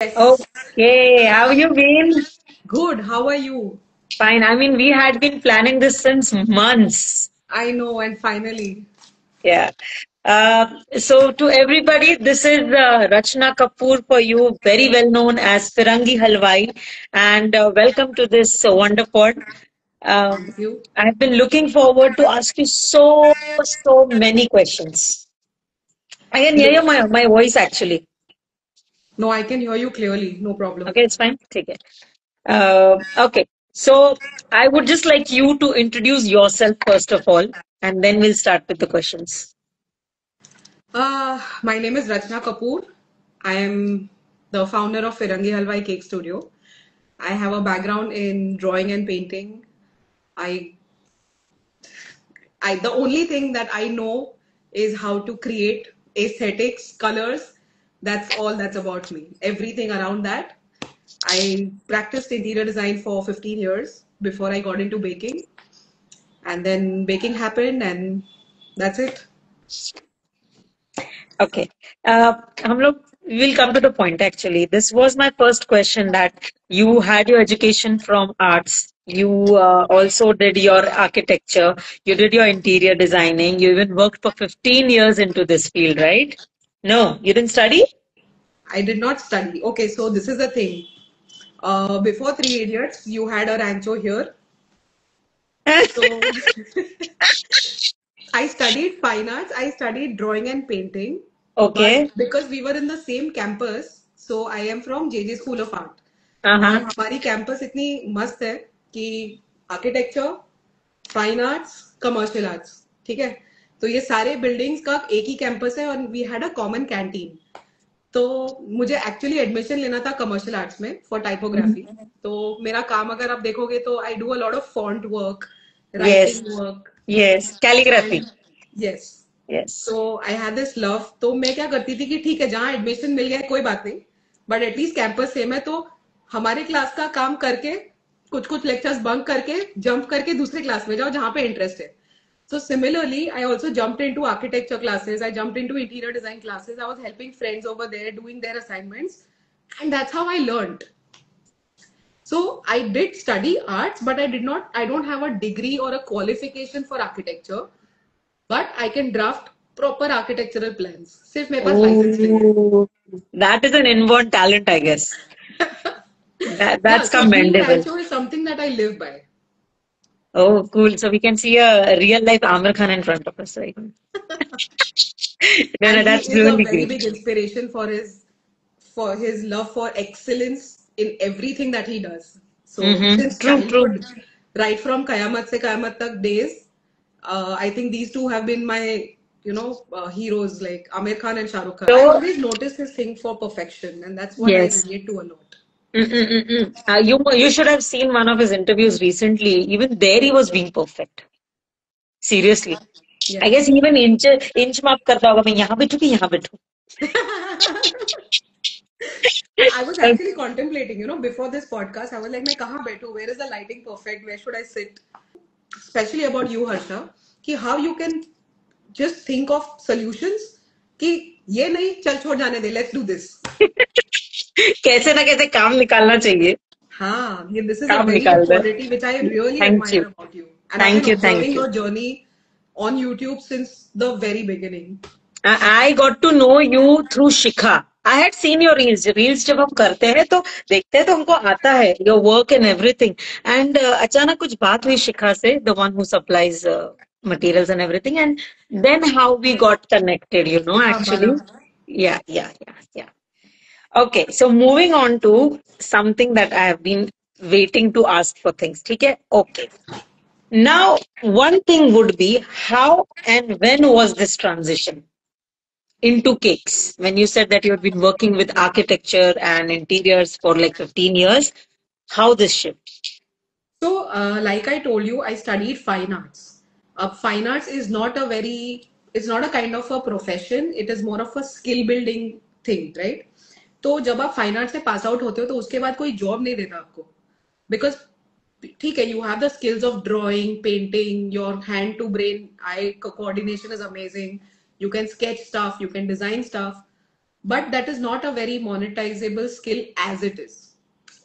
Yes. Okay, how you been? Good. How are you? Fine. I mean, we had been planning this since months. I know, and finally. Yeah. So to everybody, this is Rachna Kapoor for you, very well known as Firangi Halwai, and welcome to this Wonderpod. Um, Thank you. I've been looking forward to ask you so many questions. I can hear Look, my voice actually. no, I can hear you clearly. No problem. Okay, it's fine. Take it. Okay, so I would just like you to introduce yourself first of all, and then we'll start with the questions. My name is Rachna Kapoor. I am the founder of Firangi Halwai Cake Studio. I have a background in drawing and painting. I, the only thing that I know is how to create aesthetics, colors. That's all that's about me. Everything around that. I practiced interior design for 15 years before I got into baking. And then baking happened, and that's it. Okay, हम लोग will come to the point actually. This was my first question that you had your education from arts. You also did your architecture. You did your interior designing. You even worked for 15 years into this field, right? No, you didn't study? I did not study. Okay, so this is the thing. Before Three Idiots, you had a rancho here. So I studied fine arts. I studied drawing and painting. But Okay. because we were in the same campus, so I am from JJ School of Art. और Uh-huh. हमारी campus इतनी मस्त है कि architecture, fine arts, commercial arts, ठीक है. तो ये सारे बिल्डिंग्स का एक ही कैंपस है और we had a common canteen. तो मुझे एक्चुअली एडमिशन लेना था कमर्शियल आर्ट्स में फॉर टाइपोग्राफी. तो मेरा काम अगर आप देखोगे तो I do a lot of font work, Yes. Writing work Yes. And Calligraphy. Yes. Yes. तो आई हैड दिस लव. तो मैं क्या करती थी कि ठीक है जहां एडमिशन मिल गया कोई बात नहीं, बट एटलीस्ट कैंपस सेम है. तो हमारे क्लास का काम करके कुछ कुछ लेक्चर्स बंक करके जंप करके दूसरे क्लास में जाओ जहां पे इंटरेस्ट है. So similarly, I also jumped into architecture classes. I jumped into interior design classes. I was helping friends over there doing their assignments, and that's how I learned. So I did study arts, but I did not. I don't have a degree or a qualification for architecture, but I can draft proper architectural plans. सिर्फ मेरे पास license चाहिए. Oh, that is an inborn talent, I guess. Yeah, That's so being commendable. rancho is something that I live by. Oh, cool. So we can see a real life Amir Khan in front of us right now. No, And no, he that's is a really very great. big inspiration for his love for excellence in everything that he does. So Mm-hmm. since True, true. childhood, right from Kayamat se Kayamat tak days, I think these two have been my heroes like Amir Khan and Shah Rukh Khan. I So, always notice his thing for perfection, and that's what I yes. relate to a lot. Mm-mm-mm-mm. You should have seen one of his interviews recently. Even there, he was being perfect. Seriously. I Yeah. guess even inch माप करता होगा मैं यहाँ बैठूं कि यहाँ बैठूं. No, I was actually contemplating, before this podcast, I was like, मैं कहाँ बैठूं? Where is the lighting perfect? Where should I sit? Especially about you, Harsha, कि how you can just think of solutions कि ये नहीं चल छोड़ जाने दे, let's do this. कैसे ना कैसे काम निकालना चाहिए. हाँ, this is a काम very good निकाल दे. quality which I really Thank admire you. about you. And I've Thank been you. Thank observing you. your journey on YouTube since the very beginning. I got to know you through Shikha. I had seen your reels. Reels जब हम करते हैं तो देखते हैं तो हमको आता है your work and everything. And अचानक कुछ बात हुई शिखा से, the one who supplies materials and everything. And then how we got connected, Shikha actually. Ambala. Yeah. Okay, so moving on to something that I have been waiting to ask for things. ठीक है? Okay. Now, one thing would be how and when was this transition into cakes? When you said that you had been working with architecture and interiors for like 15 years, how this shift? So, like I told you, I studied fine arts. Fine arts is not it's not a kind of a profession. It is more of a skill building thing, right? तो जब आप fine art से pass out होते हो तो उसके बाद कोई जॉब नहीं देता आपको. बिकॉज ठीक है, you have the skills of drawing, painting, your hand to brain eye coordination is amazing, you can sketch stuff, you can design stuff, but that is not a very monetizable skill as it is.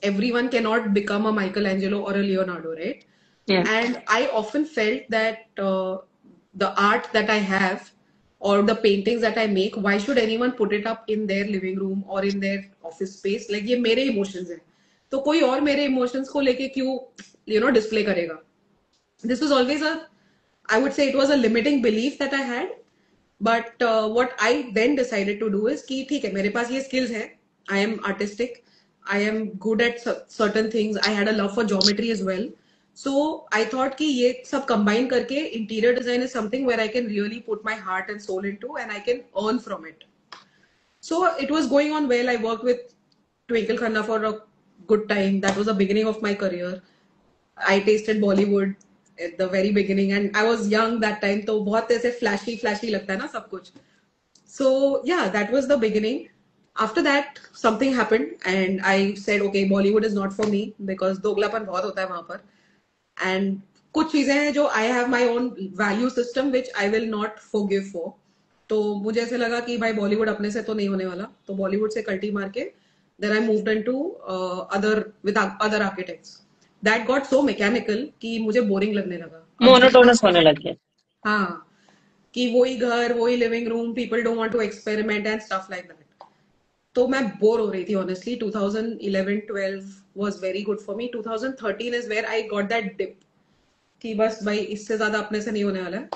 Everyone cannot become a Michelangelo or a Leonardo, right? Yeah. And I often felt that the art that I have or the paintings that I make, why should anyone put it up in their living room or in their office space? Like ये मेरे emotions हैं, तो कोई और मेरे emotions को लेके क्यों display करेगा? This was always I would say it was a limiting belief that I had. But what I then decided to do is कि ठीक है, मेरे पास ये skills है. I am artistic. I am good at certain things. I had a love for geometry as well. So I thought कि ये सब combine करके interior design is something where I can really put my heart and soul into and I can earn from it. So it was going on well. I worked with Twinkle Khanna for a good time. That was the beginning of my career. I tasted Bollywood at the very beginning and I was young that time, तो बहुत ऐसे flashy लगता है ना सब कुछ. So yeah, that was the beginning. After that, something happened and I said, okay, Bollywood is not for me because दोगलापन बहुत होता है वहाँ पर. And कुछ चीजें हैं जो I have my own value system which I will not forgive for. तो मुझे ऐसे लगा कि भाई बॉलीवुड अपने से तो नहीं होने वाला, तो बॉलीवुड से कल्टी मार के then I moved into other architects. That got so mechanical कि मुझे boring लगने लगा. मोनोटोनस होने लग गया. हाँ, कि वही घर, वही living room, people don't want to experiment and stuff like that. तो मैं बोर हो रही थी honestly. 2011-12 was very good for me. 2013 is where I got that dip कि बस भाई इससे ज्यादा अपने से नहीं होने वाला है,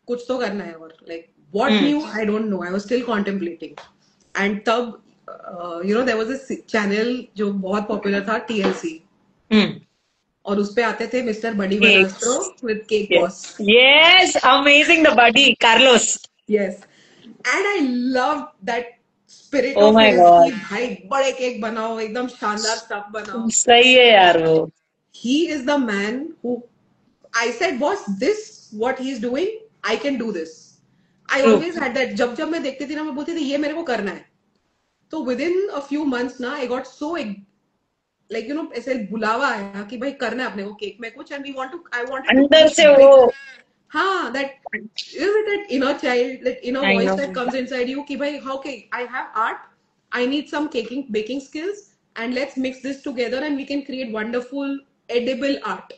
कुछ तो करना है. और like what new I don't know. I was still contemplating. And तब there was a channel जो बहुत popular था, TLC. और उस पे आते थे mister Buddy Valastro with Cake Boss. Yes, amazing, the buddy Carlos. Yes, and I loved that spirit Oh of my his God. कि भाई बड़े केक बनाओ, एकदम शानदार स्टफ बनाओ. सही है यार वो. He is the man who I said, boss, this what he's doing, I can do this. I True. always had that. जब जब मैं देखती थी ना, मैं बोलती थी ये मेरे को करना है. तो within a few months ना I got so like ऐसे बुलावा आया कि भाई करना है अपने को केक में कुछ, and we want to I wanted to अंदर push से big. वो that that inner child, that inner I voice know. that comes inside you कि भाई okay, I have art, I need some baking skills, and let's mix this together and we can create wonderful edible art.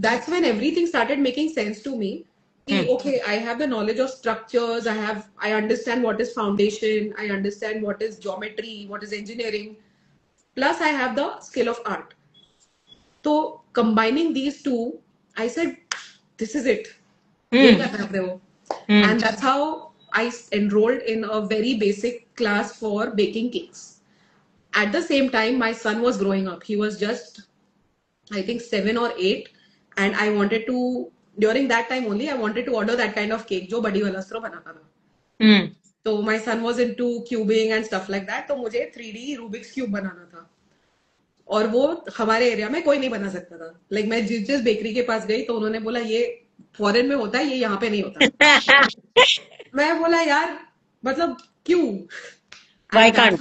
That's when everything started making sense to me. Okay, I have the knowledge of structures, I understand what is foundation, I understand what is geometry, what is engineering, plus I have the skill of art. So combining these two, I said, this is it. And that's how I enrolled in a very basic class for baking cakes. At the same time, my son was growing up. He was just, I think, 7 or 8. And I wanted to, during that time only, I wanted to order that kind of cake जो बड़ी वलास्ट्रो बनाता था. So my son was into cubing and stuff like that. तो मुझे 3D Rubik's Cube बनाना था. और वो हमारे एरिया में कोई नहीं बना सकता था. Like मैं जिस बेकरी के पास गई तो उन्होंने बोला ये फॉरेन में होता है, ये यहाँ पे नहीं होता. मैं बोला यार मतलब क्यों? Why can't?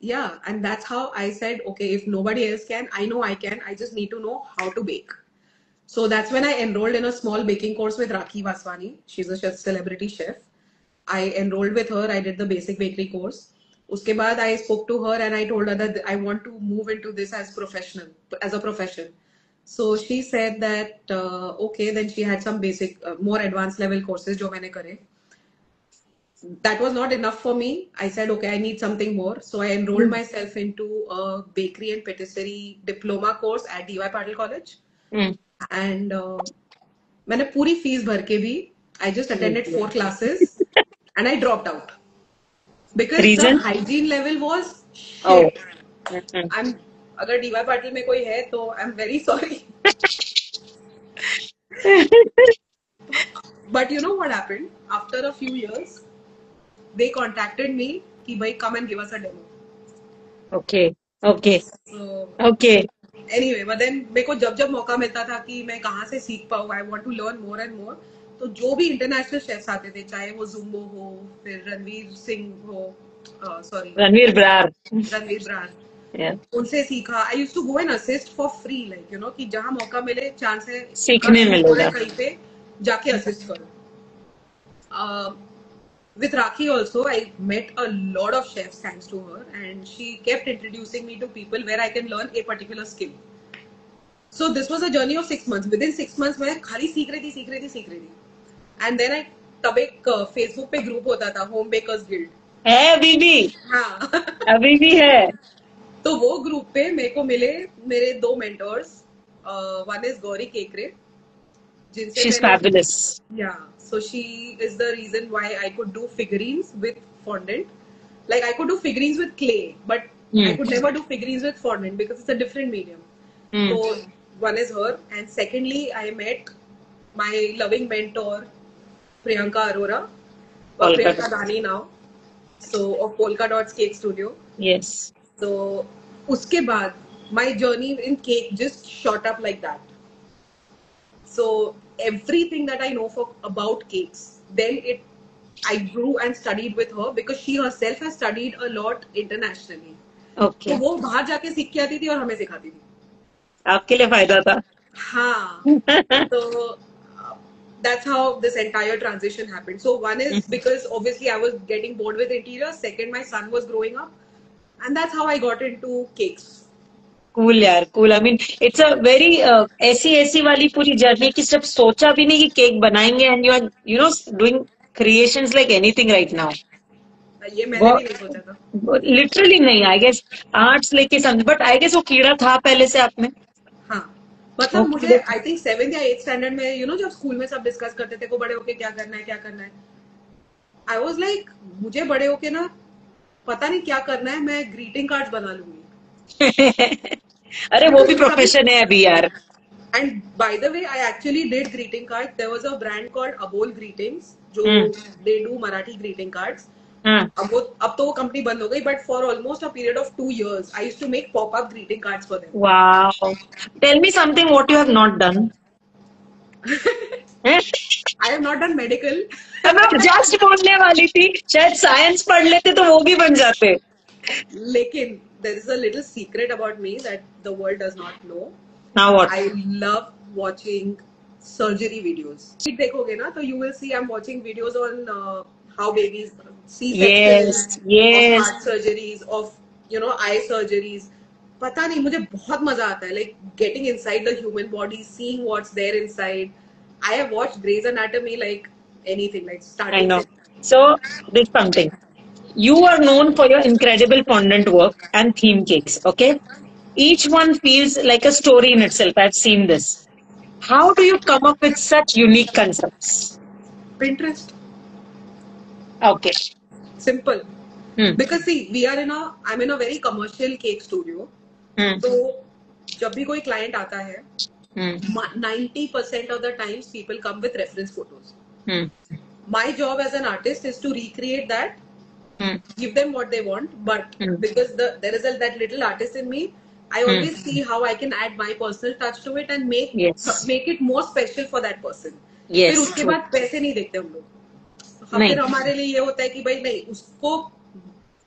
Yeah, and that's how I said, okay, if nobody else can, I know I can. I just need to know how to bake. So that's when I enrolled in a small baking course with Rakhi Vaswani. She's a celebrity chef. I enrolled with her. I did the basic bakery course. Uske baad I spoke to her and I told her that I want to move into this as a profession. So she said that okay, then she had some basic, more advanced level courses जो मैंने करे. That was not enough for me. I said, okay, I need something more. So I enrolled myself into a bakery and patisserie diploma course at DY Patil College. And मैंने पूरी fees भर के भी I just attended 4 classes and I dropped out because Reason? the hygiene level was shit. अगर DY Patil में कोई है तो I'm very sorry. But you know what happened? After a few years, they contacted me कि भाई come and give us a demo. Okay. So, okay. Anyway, but then मेरे को जब मौका मिलता था कि मैं कहाँ से सीख पाऊँ, I want to learn more and more. तो जो भी इंटरनेशनल शेफ्स आते थे, चाहे वो जुम्बो हो, फिर रणवीर सिंह हो, रणवीर ब्रार, yeah. उनसे सीखा. I used to go and assist for free, like कि जहाँ मौका मिले, चांस है सीखने मिलेगा, कहीं पे जाके असिस्ट करो. With Rakhi also, I met a lot of chefs thanks to her, and she kept introducing me to people where I can learn a particular skill. So this was a journey of 6 months. Within 6 months, मैं खाली सीख रही थी. And then तब एक Facebook पे group होता था, होम बेकर्स गिल्ड. है अभी भी. हाँ. अभी भी है. तो वो ग्रुप पे मेरे को मिले मेरे 2 mentors. One is Gauri Kekre. She's fabulous. Yeah. So she is the reason why I could do figurines with fondant. Like I could do figurines with clay, but I could never do figurines with fondant because it's a different medium. So one is her, and secondly, I met my loving mentor Priyanka Arora, or Priyanka Dani now. So of Polka Dots Cake Studio. Yes. So uske baad, my journey in cake just shot up like that. So everything that I know about cakes, then I grew and studied with her because she herself has studied a lot internationally. Okay. तो वो बाहर जाके सीख के आती थी और हमें सिखाती थी. आपके लिए फायदा था. हाँ. So that's how this entire transition happened. So one is because obviously I was getting bored with interior. Second, my son was growing up, and that's how I got into cakes. Cool यार, cool. I mean, it's a very ऐसी वाली पूरी journey की जब सोचा भी नहीं कि केक बनाएंगे, and you are, you know, doing creations like anything right now. ये मैंने भी नहीं सोचा था. Literally नहीं, I guess arts लेके समझ, but I guess वो कीड़ा था पहले से आप में. हाँ, मतलब मुझे I think 7th या 8th स्टैंडर्ड में, you know, जब स्कूल में सब डिस्कस करते थे को बड़े होके क्या करना है, I was like, मुझे बड़े होके ना पता नहीं क्या करना है, मैं ग्रीटिंग कार्ड्स बना लूंगी. अरे वो भी प्रोफेशन है अभी यार. And by the way, I actually did greeting cards. There was a brand called Abol Greetings, जो they do Marathi greeting cards. अब तो वो कंपनी बंद हो गई, but for almost a period of 2 years, I used to make pop-up greeting cards for them. Wow. Tell me something what you have not done. I have not done medical. मैं just बोलने वाली थी, शायद science पढ़ लेते तो वो भी बन जाते. लेकिन there is a little secret about me that the world does not know. Now what? I love watching surgery videos. देखोगे ना तो you will see I'm watching videos on how babies C-sections, of heart surgeries, of eye surgeries. पता नहीं, मुझे बहुत मजा आता है, like getting inside the human body, seeing what's there inside. I have watched Grey's Anatomy like anything, like starting. I know. So there's something. You are known for your incredible fondant work and theme cakes, okay? Each one feels like a story in itself. I've seen this. How do you come up with such unique concepts? Pinterest. Okay. Simple. Because see, I'm in a very commercial cake studio. So जब भी कोई client आता है, 90% of the times people come with reference photos. My job as an artist is to recreate that, give them what they want, but because there is that little artist in me, I always see how I can add my personal touch to it and make it more special for that person. फिर उसके बाद पैसे नहीं देखते हम लोग. फिर हमारे लिए ये होता है कि भाई नहीं,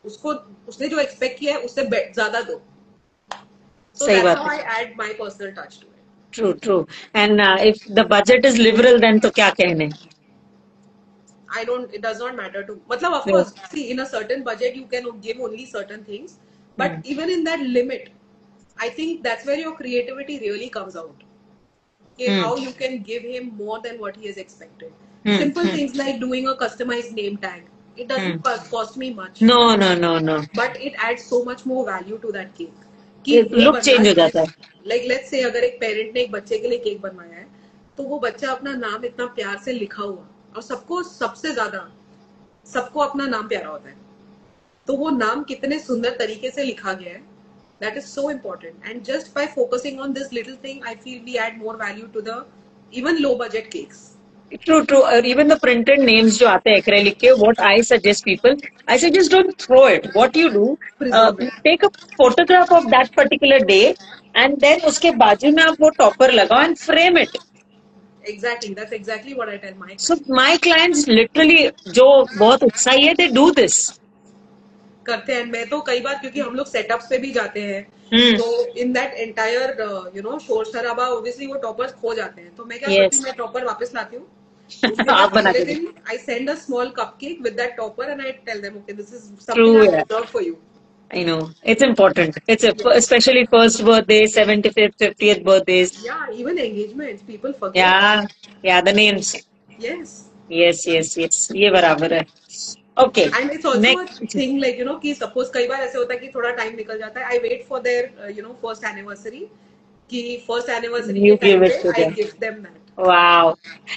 उसको उसने जो एक्सपेक्ट किया है उससे ज्यादा दो. So that's how I add my personal touch to it. True. And if the budget is liberal, then तो क्या कहने? It does not matter to. मतलब of course, see, in a certain budget you can give only certain things, but even in that limit, I think that's where your creativity really comes out. Okay, how you can give him more than what he has expected. Simple things like doing a customized name tag. It doesn't cost me much. No. But it adds so much more value to that cake. Look change हो जाता है. Like let's say अगर एक parent ने एक बच्चे के लिए केक बनवाया है, तो वो बच्चा अपना नाम इतना प्यार से लिखा हुआ, और सबसे ज्यादा सबको अपना नाम प्यारा होता है, तो वो नाम कितने सुंदर तरीके से लिखा गया है, that is so important. And just by focusing on this little thing, I feel we add more value to the even low budget cakes. True. Even the printed names जो आते हैं acrylic के, what I suggest people, I suggest don't throw it. What you do, take a photograph of that particular day, and then उसके बाजू में आप वो topper लगाओ and frame it. Exactly, that's exactly what I tell my clients. So my clients literally जो बहुत उत्साही है, they do this. करते हैं. मैं तो कई बार, क्योंकि हम लोग सेटअप्स पे भी जाते हैं, तो इन दैट एंटायर शोर शराबा ऑब्वियसली वो टॉपर्स खो जाते हैं, तो मैं क्या करती हूँ, मैं टॉपर वापस लाती हूँ उसके आप बाद बना अगले के दो. दिन I send a small cupcake with that topper and I tell them, okay, this is something True. I've Yeah. reserved for you. I know. It's important. Yes. Especially first birthday, 75th, 50th birthdays. Yeah, even engagements, people forget. Yeah. Yeah, the names. Yes. Yes, yes, yes. ये बराबर है. Okay. And it's also a Next. thing like, कि suppose कई बार ऐसे होता है कि थोड़ा time निकल जाता है. I wait for their, first anniversary. कि first anniversary के You give time it पे to I them. gift them that. Wow.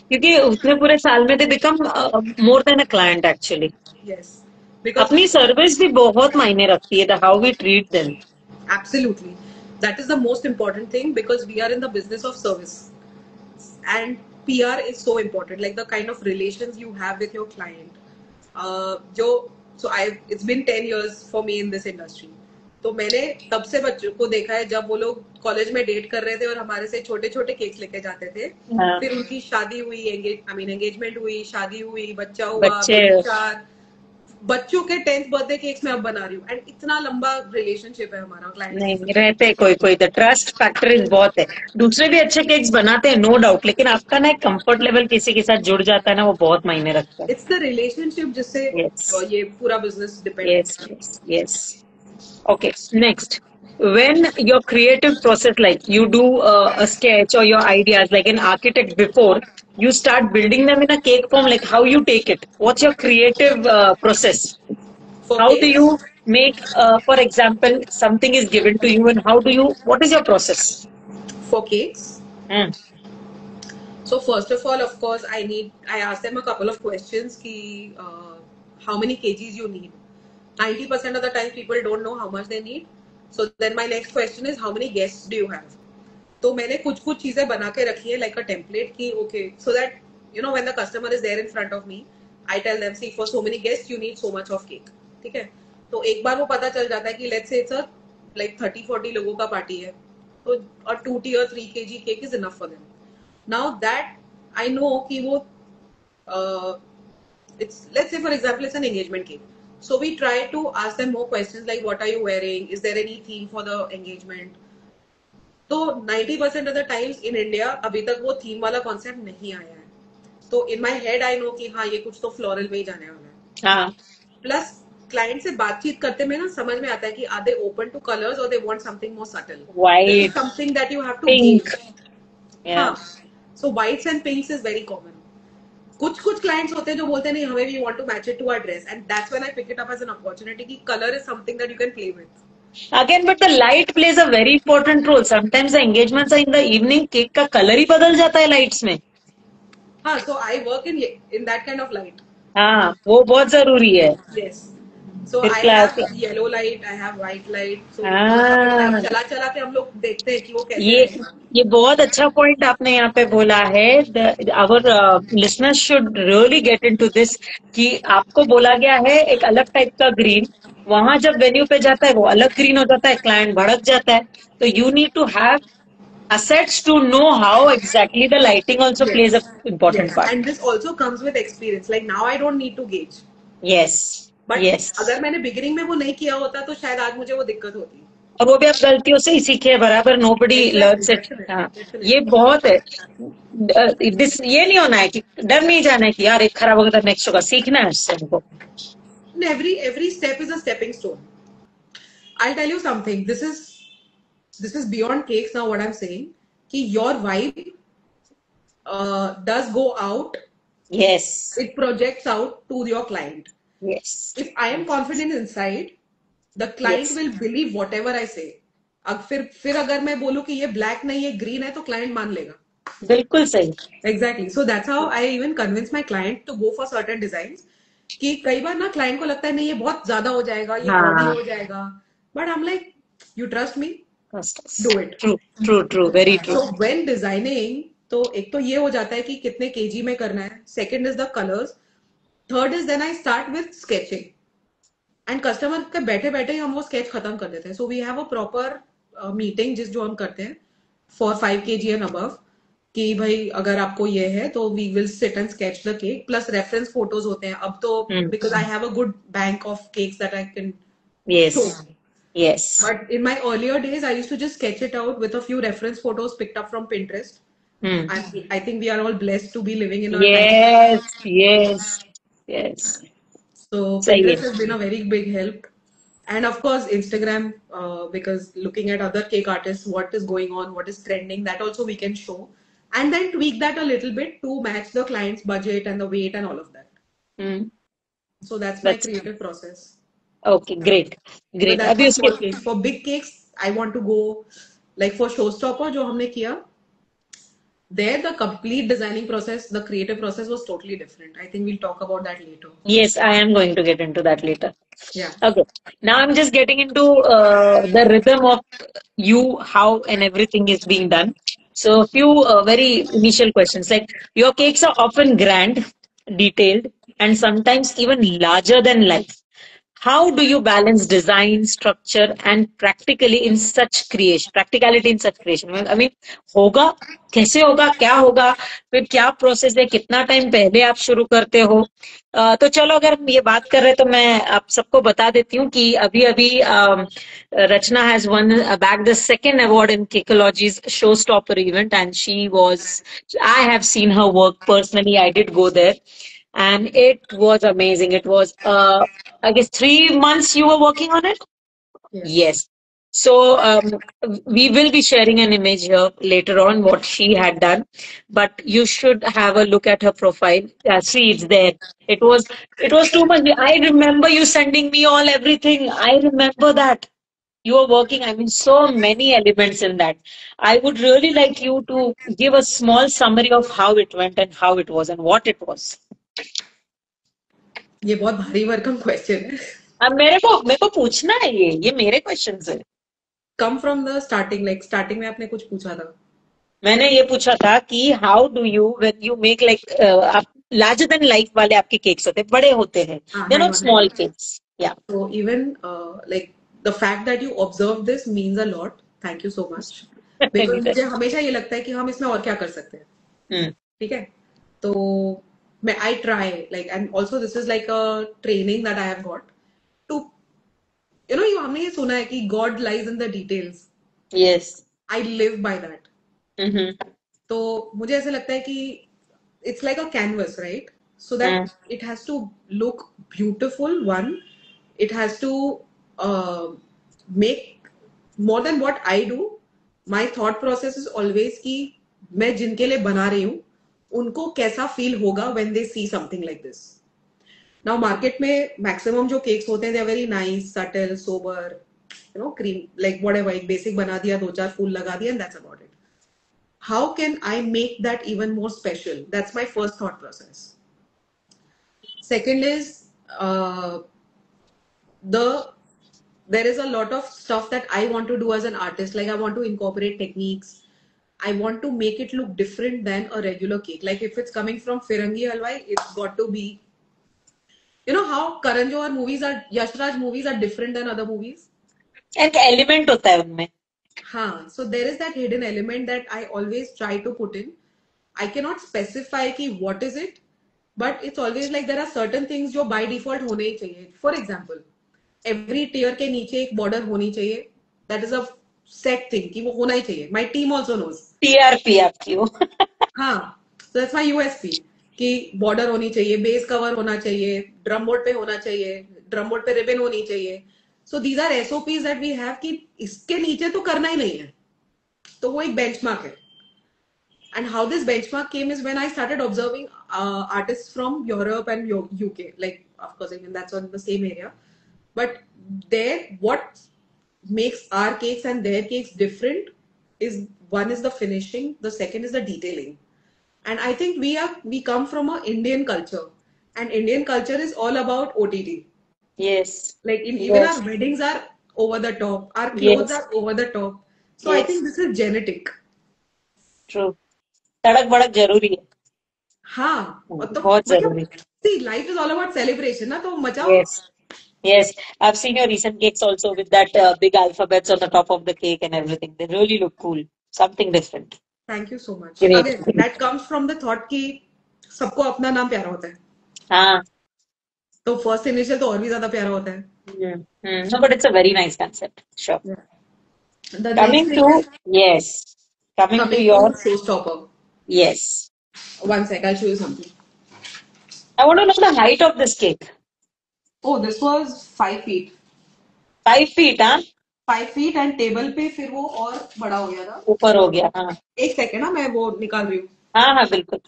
क्योंकि उतने पूरे साल में they become more than a client actually. Yes. Because अपनी सर्विस भी बहुत मायने रखती है. The how we treat them. absolutely. That is the most important thing because we are in the business of service. And PR is so important, like the kind of relations you have with your client. It's been 10 years for me in this industry. तो मैंने तब से बच्चों को देखा है जब वो लोग कॉलेज में डेट कर रहे थे और हमारे से छोटे छोटे केक्स लेके जाते थे. हाँ. फिर उनकी शादी हुई, एंगेजमेंट हुई, शादी हुई, बच्चा हुआ, बच्चे. बेबी शार. बच्चों के 10th बर्थडे केक्स मैं अब बना रही हूँ. एंड इतना लंबा रिलेशनशिप है हमारा क्लाइंट. नहीं रहते कोई कोई. द ट्रस्ट फैक्टर इज बहुत है. दूसरे भी अच्छे केक्स बनाते हैं नो डाउट, लेकिन आपका ना एक कंफर्ट लेवल किसी के साथ जुड़ जाता है ना, वो बहुत मायने रखता है. इट्स द रिलेशनशिप जिससे Yes. ये पूरा बिजनेस डिपेंड Yes, होता है. yes, yes. Okay, next. When your creative process, like you do a sketch or your ideas, like an architect before, you start building them in a cake form, like how you take it. What's your creative process? For How do cakes, you make, for example, something is given to you and what is your process? for cakes. Hmm. So first of all, of course, I ask them a couple of questions ki, how many kgs you need. 90% of the time people don't know how much they need. So then my next question is how many guests do you have? तो मैंने कुछ कुछ चीजें बना के रखी है like a template की okay so that when the customer is there in front of me I tell them see for so many guests you need so much of cake. ठीक है. तो एक बार वो पता चल जाता है कि let's say it's a like 30-40 लोगों का पार्टी है तो और 2 or 3 kg cake is enough for them. Now that I know कि वो it's let's say for example it's an engagement cake. So we try to ask them more questions like what are you wearing? Is there any theme for the engagement? तो 90% of the times in India अभी तक वो theme वाला concept नहीं आया है. तो इन my head I know कि हाँ ये कुछ तो फ्लोरल में ही जाने वाला है. प्लस क्लाइंट से बातचीत करते में ना समझ में आता है कि are they open to colours और they want something more subtle. White, something that you have to pink. Gauge. हाँ. So whites and pinks is very common. कुछ क्लाइंट्स होते हैं जो बोलते हैं नहीं हमें we want to match it to our dress and that's when I pick it up as an opportunity कि colour is something that you can play with. Again, but the light plays a very important role. Sometimes the engagements are in the evening, cake का color ही बदल जाता है lights में. हाँ, so I work in that kind of light. हाँ, वो बहुत जरूरी है. Yes. So फिर I class. have yellow light, I have white light. So हाँ. चला के हम लोग देखते हैं कि वो कैसे ये रहेगा. ये बहुत अच्छा पॉइंट आपने यहाँ पे बोला है. Our listeners should really get into this कि आपको बोला गया है एक अलग टाइप का ग्रीन, वहां जब वेन्यू पे जाता है वो अलग ग्रीन हो जाता है, क्लाइंट भड़क जाता है. तो you need to have assets to know how exactly the lighting also plays a important part. And this also comes with experience. Like now I don't need to gauge. Yes. But yes. अगर मैंने beginning में वो नहीं किया होता तो शायद आज मुझे वो दिक्कत होती. और वो भी आप गलतियों से ही सीखे बराबर. Nobody learns it. हाँ, ये बहुत है. ये नहीं होना है कि डर नहीं जाना है कि यार एक खराब होगा तो नेक्स्ट होगा. सीखना है उससे हमको. Every step is a stepping stone. I'll tell you something. This is beyond cakes now what I'm saying. Ki your vibe does go out. Yes. It projects out to your client. Yes. If I am confident inside, the client will believe whatever I say. अब फिर अगर मैं बोलूं कि ये black नहीं ये green है तो client मान लेगा. बिल्कुल सही. Exactly. So that's how I even convince my client to go for certain designs. कि कई बार ना client को लगता है नहीं ये बहुत ज्यादा हो जाएगा, ये body हो जाएगा. But I'm like, you trust me? Do it. True. Very true. So when designing, तो एक तो ये हो जाता है कि कितने kg में करना है. Second is the colors. Third is then I start with sketching. And customer के बैठे बैठे हम वो sketch खत्म कर देते हैं. So we have a proper meeting जो हम करते हैं for 5 kg and above. कि भाई अगर आपको ये है तो we will sit and sketch the cake. Plus reference photos होते हैं. अब तो because I have a good bank of cakes that I can show. Yes. But in my earlier days, I used to just sketch it out with a few reference photos picked up from Pinterest. Hmm. I think we are all blessed to be living in our 90s. Yes, yes, yes. So Sahi Pinterest hai. has been a very big help. And of course, Instagram, because looking at other cake artists, what is going on, what is trending, that also we can show. And then tweak that a little bit to match the client's budget and the weight and all of that. Hmm. So that's my That's creative process. okay. Great, But great. that's अभी for उसके small cakes. For big cakes, I want to go like for Showstopper, जो हमने किया, there the complete designing process, the creative process was totally different. I think we'll talk about that later. Yes, I am going to get into that later. Yeah. Okay. Now I'm just getting into the rhythm of you, how, and everything is being done. So, a few very initial questions like your cakes are often grand, detailed, and sometimes even larger than life. How do you balance design, structure, and practicality in such creation? I mean, होगा कैसे होगा क्या होगा फिर क्या process है कितना time पहले आप शुरू करते हो तो चलो अगर हम ये बात कर रहे हैं तो मैं आप सबको बता देती हूँ कि अभी अभी Rachna has won back the second award in Cakeology's show stopper event and she was I have seen her work personally I did go there and it was amazing. It was, I guess, 3 months you were working on it. Yes. Yes. So we will be sharing an image here later on what she had done, but you should have a look at her profile. See, it's there. It was too much. I remember you sending me all everything. I remember that you were working. I mean, so many elements in that. I would really like you to give a small summary of how it went and how it was and what it was. ये बहुत भारी भरकम question है. अब मेरे को पूछना है ये मेरे क्वेश्चन है. Come from the starting like starting में आपने कुछ पूछा था. मैंने ये पूछा था कि how do you when you make like आप लार्जर देन लाइफ वाले आपके केक्स होते हैं बड़े होते हैं दे नॉट स्मॉल केक्स या So even like the fact that you observe this means a lot. Thank you so much. Because मुझे हमेशा ये लगता है कि हम इसमें और क्या कर सकते हैं. ठीक है. तो मैं I try like and also this is like a training that I have got to you हमने ये सुना है कि God lies in the details. Yes. I live by that. तो मुझे ऐसे लगता है कि it's like a canvas, right? So that it has to look beautiful. One, it has to make more than what I do. My thought process is always कि मैं जिनके लिए बना रही हूँ उनको कैसा फील होगा when they see something like this. Now market में maximum जो cakes होते हैं they are very nice, subtle, sober, cream like whatever एक basic बना दिया 2-4 फूल लगा दिया and that's about it. How can I make that even more special? That's my first thought process. Second is there is a lot of stuff that I want to do as an artist. Like I want to incorporate techniques. I want to make it look different than a regular cake. Like if it's coming from Firangi Halwai, it's got to be, how Karan Johar movies are, Yash Raj movies are different than other movies. एक element होता है उनमें. हाँ, so there is that hidden element that I always try to put in. I cannot specify कि what is it, but it's always like there are certain things जो by default होने ही चाहिए. For example, every tier के नीचे एक border होनी चाहिए. That is a set thing कि वो होना ही चाहिए. My team also knows. TRP आपकी हो. हाँ, so that's my USP कि border होनी चाहिए, base cover होना चाहिए, drum board पे होना चाहिए, drum board पे ribbon होनी चाहिए. So these are SOPs that we have कि इसके नीचे तो करना ही नहीं है. तो वो एक benchmark है. And how this benchmark came is when I started observing artists from Europe and UK. Like, of course, even that's on the same area. But there, what makes our cakes and their cakes different is one is the finishing, the second is the detailing. And I think we come from an Indian culture, and Indian culture is all about OTT. Yes. Like even our weddings are over the top, our clothes are over the top. So I think this is genetic. True. तड़क भड़क जरूरी है. हाँ, तो बहुत जरूरी. See, life is all about celebration, ना तो मचाओ. Yes. Yes, I've seen your recent cakes also with that big alphabets on the top of the cake and everything. They really look cool. Something different. Thank you so much. Great. Again, that comes from the thought कि सबको अपना नाम प्यारा होता है. हाँ. तो first initial तो और भी ज्यादा प्यारा होता है. No, but it's a very nice concept. Sure. The Coming to your Showstopper. Yes. One sec, I'll show you something. I want to know the height of this cake. Oh, this was 5 feet. 5 feet, हाँ? 5 feet and table पे फिर वो और बड़ा हो गया था. ऊपर हो गया, हाँ. एक सेकेंड ना, मैं वो निकाल रही हूँ. हाँ हाँ बिल्कुल.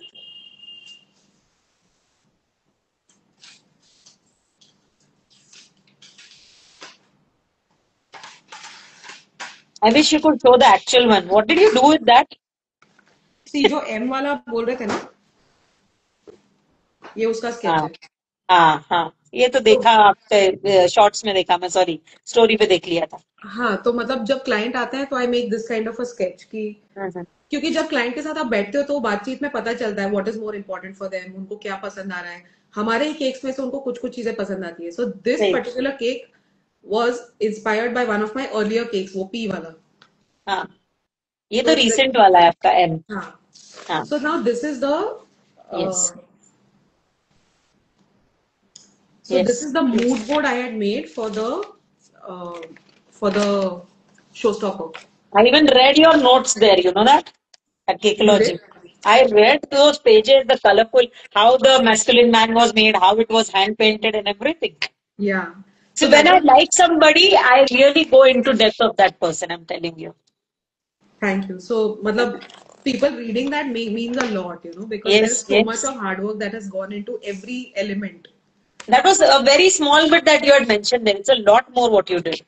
I wish you could show the actual one. What did you do with that? सी जो M वाला बोल रहे थे ना, ये उसका स्केच हाँ है. हाँ हाँ, ये तो देखा आपके शॉर्ट्स में देखा मैं, सॉरी स्टोरी पे देख लिया था. हाँ, तो मतलब जब क्लाइंट आता है तो I make this kind of a sketch की, हम्म. क्योंकि जब क्लाइंट के साथ आप बैठते हो तो बातचीत में पता चलता है what is more important for them, उनको क्या पसंद आ रहा है. हमारे ही केक्स में से उनको कुछ कुछ चीजें पसंद आती है. सो दिस सही. Particular cake was inspired by one of my earlier cakes, वो पी वाला. हाँ, ये तो तो रिसेंट वाला है आपका एम. हाँ, हाँ. So now this is the yes. so this yes. is the mood board I had made uh, for the showstopper. I even read your notes there, you know that? At You Cakeology. did? I read those pages, the colorful, how the masculine man was made, how it was hand painted and everything. Yeah. So So when that I was, like somebody, I really go into depth of that person, I'm telling you. thank you. So, matlab, people reading that means a lot, because there's Yes, so much yes. of hard work that has gone into every element. That was a very small bit that you had mentioned there. It's a lot more what you did.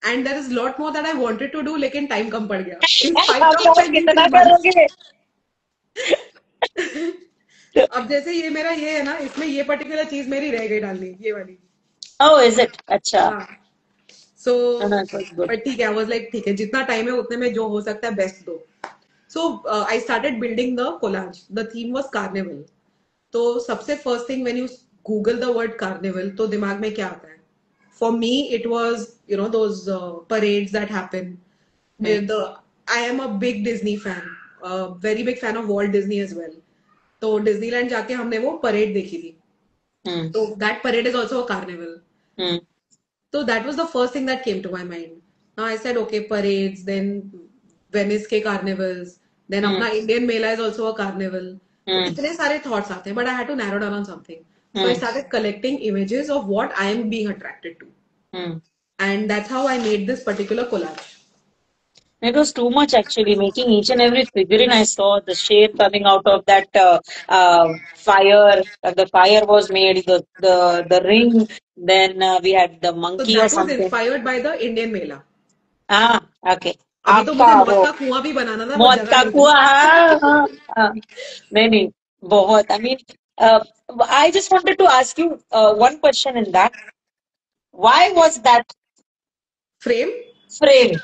And there is a lot more that I wanted to do, लेकिन time कम पड़ गया. In spite अब of और spending कितना 3 months. करोगे? अब जैसे ये मेरा ये है ना, इसमें ये पर्टिकुलर चीज मेरी रह गई डालनी, ये वाली. Oh, is it? अच्छा. हाँ. So, No, no, it was good. but ठीक है, I was like, ठीक है, जितना टाइम है उतने में जो हो सकता है बेस्ट दो. So, I started building the collage. The theme was carnival. तो सबसे first thing when you Google the word carnival, तो दिमाग में क्या आता है? For me, it was, those parades that happen. I am a big Disney fan, very big fan of Walt Disney as well. तो Disneyland जाके हमने वो परेड देखी थी. तो that parade is also a carnival. So that was the first thing that came to my mind. Now I said, okay, parades, then Venice के carnivals, then अपना Indian Mela is also a carnival. तो इतने सारे thoughts आते हैं, but I had to narrow down on something. So I started collecting images of what I am being attracted to. And that's how I made this particular collage. It was too much actually, making each and every figurine. I saw the shape coming out of that fire. The fire was made, the ring. Then we had the So monkey or that was something. inspired by the Indian Mela. Ah, okay. अभी तो मुझे आपका मौत वो का कुआं भी बनाना था, but मौत जगह का नहीं थी. कुआं. हाँ, हाँ. नहीं नहीं, बहुत. I mean, I just wanted to ask you one question in that. Why was that Frame? frame?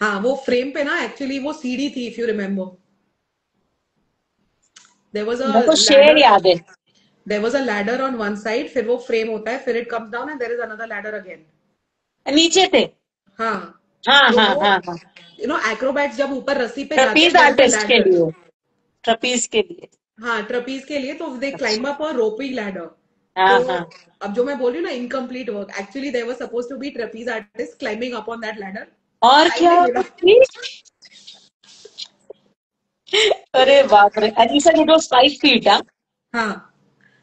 हाँ, वो फ्रेम पे ना एक्चुअली वो सीढ़ी थी, if you remember. There was a मेरे को शेर ladder. याद है. There was a ladder on one side, फिर वो फ्रेम होता है, फिर it comes down and there is another ladder again. नीचे थे. हाँ. हाँ तो हाँ वो, हाँ हाँ. acrobats जब ऊपर रस्सी पे जाते हैं, trapezius there is a artist के ladder. लिए. ट्रपीज के लिए. हाँ, ट्रपीज के लिए तो they climb up a ropey ladder. हाँ तो हाँ. अब जो मैं बोल रही हूँ ना, incomplete work. Actually, there was supposed to be trapeze artists climbing up on that ladder. और Time क्या नहीं मिला. अरे बाप रे. And you said it was 5 feet, huh? हाँ.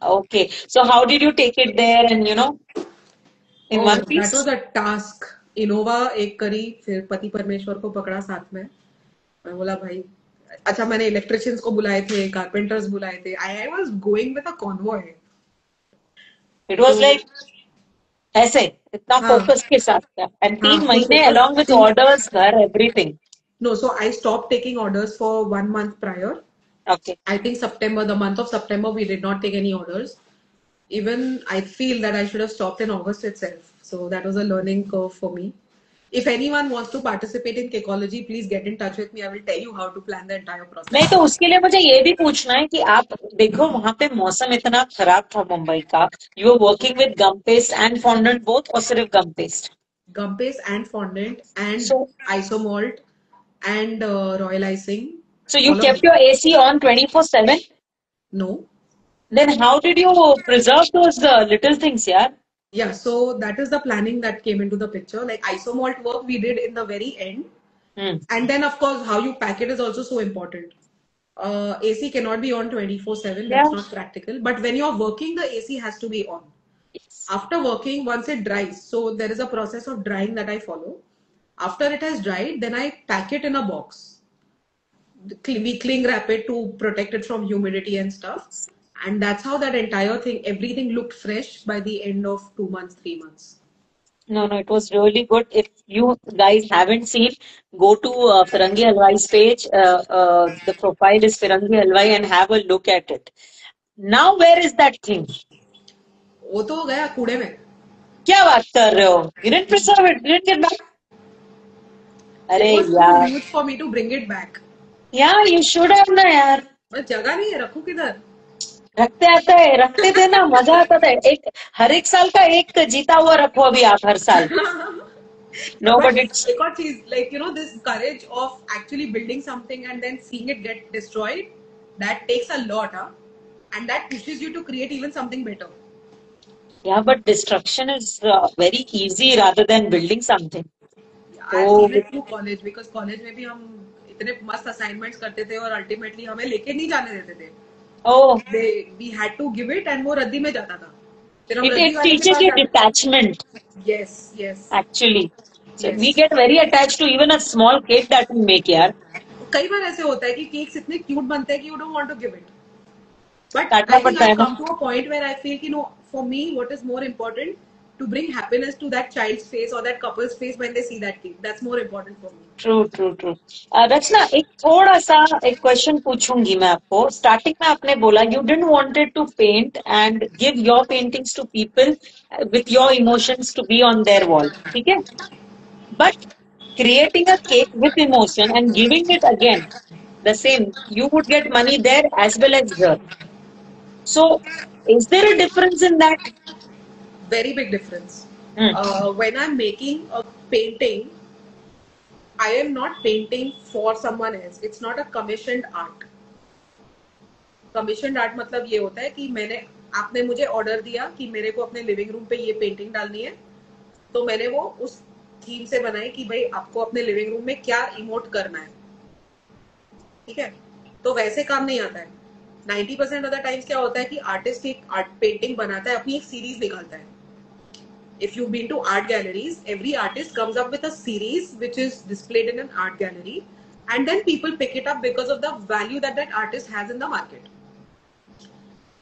Okay. So how did you take it there and in Oh, one that piece? was a task. Innova एक करी, फिर पति परमेश्वर को पकड़ा साथ में. मैं बोला भाई, अच्छा मैंने इलेक्ट्रिशियंस को बुलाए थे, कारपेंटर्स बुलाए थे. I was going with a convoy. It was like ऐसे इतना हाँ. फोकस के साथ था. And हाँ, 3 full महीने focus. along with orders, घर, everything. No, so I stopped taking orders for 1 month prior. Okay. I think September, the month of September, we did not take any orders. Even I feel that I should have stopped in August itself. So that was a learning curve for me. If anyone wants to participate in Cakeology, please get in touch with me. I will tell you how to plan the entire process. नहीं तो उसके लिए मुझे ये भी पूछना है कि आप देखो वहां पे मौसम इतना खराब था मुंबई का. You were working with gum paste and fondant both or सिर्फ gum paste? Gum paste and fondant and So isomalt and royal icing. so you All of kept them. your AC on 24/7? No. Then how did you preserve those little things, yeah? Yeah, so that is the planning that came into the picture. Like isomalt work we did in the very end. And then of course how you pack it is also so important. AC cannot be on 24/7. Yeah. That's not practical. But when you're working, the AC has to be on. Yes. After working, once it dries, so there is a process of drying that I follow. After it has dried, then I pack it in a box. We cling wrap it to protect it from humidity and stuff. And that's how that entire thing, everything looked fresh by the end of 2 months, 3 months. No, no, it was really good. If you guys haven't seen, go to Firangi Halwai's page. The profile is Firangi Halwai and have a look at it. Now, where is that thing? वो तो गया कूड़े में. क्या बात कर रहे हो? You didn't preserve it, didn't get back? अरे It was too यार. huge for me to bring it back. Yeah, you should have ना यार. बस जगह नहीं है, रखूं किधर? रखते थे ना, मजा आता था. हर एक साल का एक जीता हुआ रखो अभी आप हर साल. No, but it's एक और चीज, like you know, this courage of actually building something and then seeing it get destroyed, that takes a lot, huh? And that pushes you to create even something better. yeah, but destruction is very easy rather than building something. I've seen it through college, because college में भी हम इतने मस्त assignments करते थे और ultimately हमें लेके नहीं जाने देते थे. Oh, We had to give it and वो रद्दी में जाता था. फिर हम it रद्दी वाले के teaches पास you जाते थे. detachment, Yes, yes. actually. So Yes. we get very attached to even a small cake that we make, यार. कई बार ऐसे होता है कि केक्स इतने क्यूट बनते हैं कि you don't want to give it. But काटना I think पड़ता है I've ना. come to a point where I feel, you know, for me, what is more important, to bring happiness to that child's face or that couple's face when they see that cake. That's more important for me. True, true, true. रचना, एक थोड़ा सा एक question पूछूंगी मैं आपको. Starting में आपने बोला you didn't wanted to paint and give your paintings to people with your emotions to be on their wall. ठीक है? But creating a cake with emotion and giving it again, the same, you would get money there as well as here. So, is there a difference in that? Very big difference. Hmm. When I'm making a painting, I am not painting for someone else. It's not a commissioned art. Commissioned art मतलब ये होता है कि आपने मुझे order दिया कि मेरे को अपने लिविंग रूम पे ये पेंटिंग डालनी है, तो मैंने वो उस थीम से बनाई कि भाई आपको अपने लिविंग रूम में क्या इमोट करना है. ठीक है, तो वैसे काम नहीं आता है. 90% ऑफ द टाइम्स क्या होता है कि आर्टिस्ट एक आर्ट पेंटिंग बनाता है, अपनी एक सीरीज निकालता है. If you've been to art galleries, every artist comes up with a series which is displayed in an art gallery, and then people pick it up because of the value that that artist has in the market.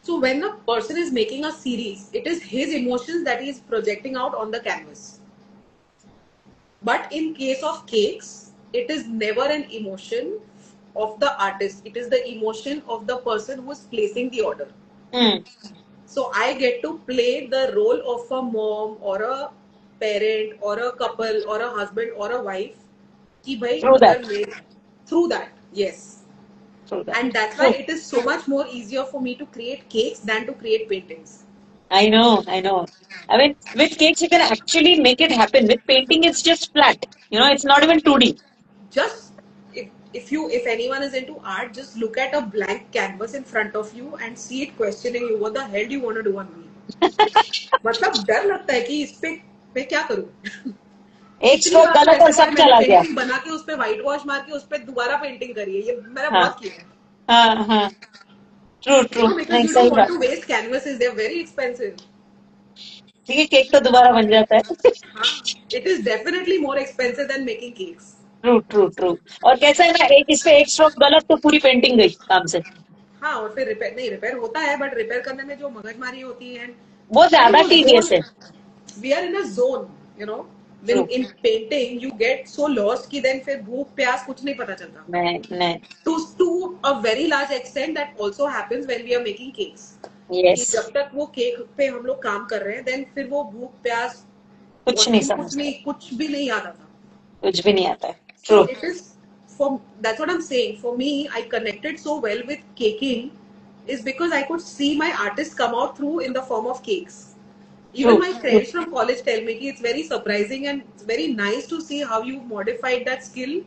So when a person is making a series, it is his emotions that he is projecting out on the canvas. But in case of cakes, it is never an emotion of the artist. It is the emotion of the person who is placing the order. So I get to play the role of a mom or a parent or a couple or a husband or a wife. Ki bhai, Through that. Through that, yes. Through that. And that's why it is so much more easier for me to create cakes than to create paintings. I know. I mean, with cakes you can actually make it happen. With painting, it's just flat. You know, it's not even 2D. Just if anyone is into art, just look at a blank canvas in front of you and see it questioning you. What the hell do you want to do on me? मतलब डर लगता है कि इस पे मैं क्या करूं. एक स्ट्रोक गलत और सब चला गया. बना के उस पे व्हाइट वॉश मार के उस पे दोबारा पेंटिंग करिए. ये मैंने बहुत किया है. हाँ. True. Because you don't want to waste canvases. They are very expensive. ठीक है, केक तो दोबारा बन जाता है. It is definitely more expensive than making cakes. True. और कैसा है ना, इस पे एक स्ट्रोक गलत तो पूरी पेंटिंग गई काम से. हाँ, और फिर रिपेयर होता है, बट रिपेयर करने में जो मगजमारी होती है वो ज्यादा टीडियस है. We are in a zone, you know. When in painting you get so lost कि then फिर भूख प्यास कुछ नहीं पता चलता. नहीं. To a very large extent that also happens when we are making cakes. Yes. जब तक वो केक पे हम लोग काम कर रहे हैं, then फिर वो भूख प्यास कुछ नहीं समझता. कुछ भी नहीं आता था. कुछ भी नहीं आता है. True. So it is that's what I'm saying. For me, I connected so well with caking is because I could see my artist come out through in the form of cakes. Even my friends from college tell me it's very surprising and it's very nice to see how you modified that skill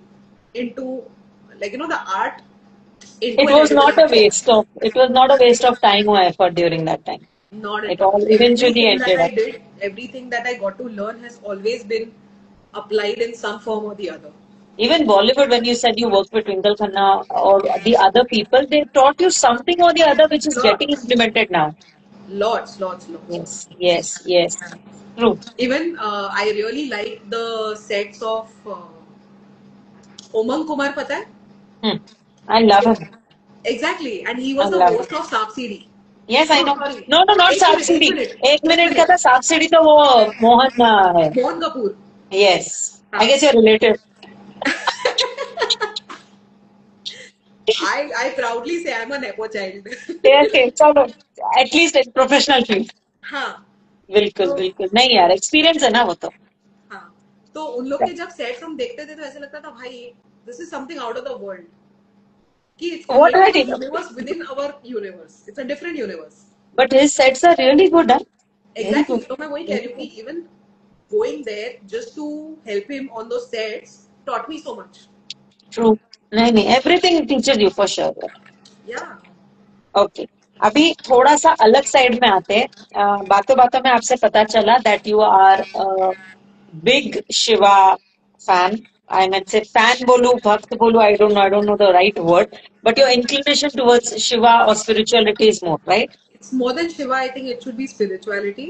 into, like, you know, the art. It was not a waste of time or effort during that time. Not at it all eventually ended up. Everything that I got to learn has always been applied in some form or the other. Even Bollywood, when you said you worked with Twinkle Khanna or the other people, they taught you something or the other which is getting Lots, implemented now. lots. Yes. True. Even I really like the sets of Umang Kumar, pata hai? Hmm. I love him. Exactly, and he I was the love him. host of Saap Seedi. Yes, I No, know. sorry. No, not एक सांप minute, एक सीढ़ी. minute, एक एक minute का minute. था सांप सीढ़ी तो वो मोहन है. Mohan Kapoor. Yes. I हाँ. guess you're related. I proudly say I'm a nepo child. Yes, चलो. At least in professional field. हाँ. बिल्कुल तो बिल्कुल नहीं यार एक्सपीरियंस है ना वो तो. हाँ. तो उन लोग के जब सेट्स हम देखते थे तो ऐसा लगता था भाई this is something out of the world. कि it's What I creating a did. universe within our universe. It's a different universe. But his sets are really good, huh? Very Exactly. good. तो मैं वही कह Very रही हूँ good. कि even going there just to help him on those sets taught me so much. True. नहीं everything teaches you for sure. Yeah. Okay अभी थोड़ा सा अलग साइड में आते हैं बातों बातों में आपसे पता चला that you are big Shiva fan I mean say fan बोलू भक्त बोलू I don't know the right word but your inclination towards Shiva और spirituality is more right It's more than Shiva. I think it should be spirituality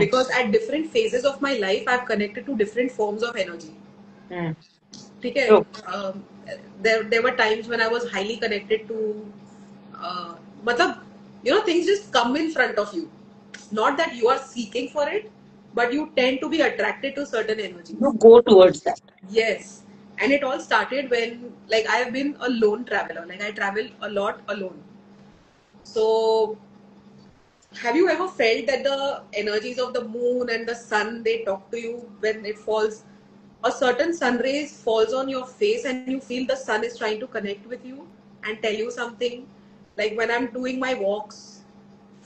because at different phases of my life, I've connected to different forms of energy. ठीक है? True There were times when I was highly connected to, मतलब things just come in front of you. Not that you are seeking for it, but you tend to be attracted to certain energies. You go towards that Yes. And it all started when, like, I have been a lone traveler. Like, I travel a lot alone. So, have you ever felt that the energies of the moon and the sun, they talk to you when it falls? A certain sun rays falls on your face and you feel the sun is trying to connect with you and tell you something. Like when I'm doing my walks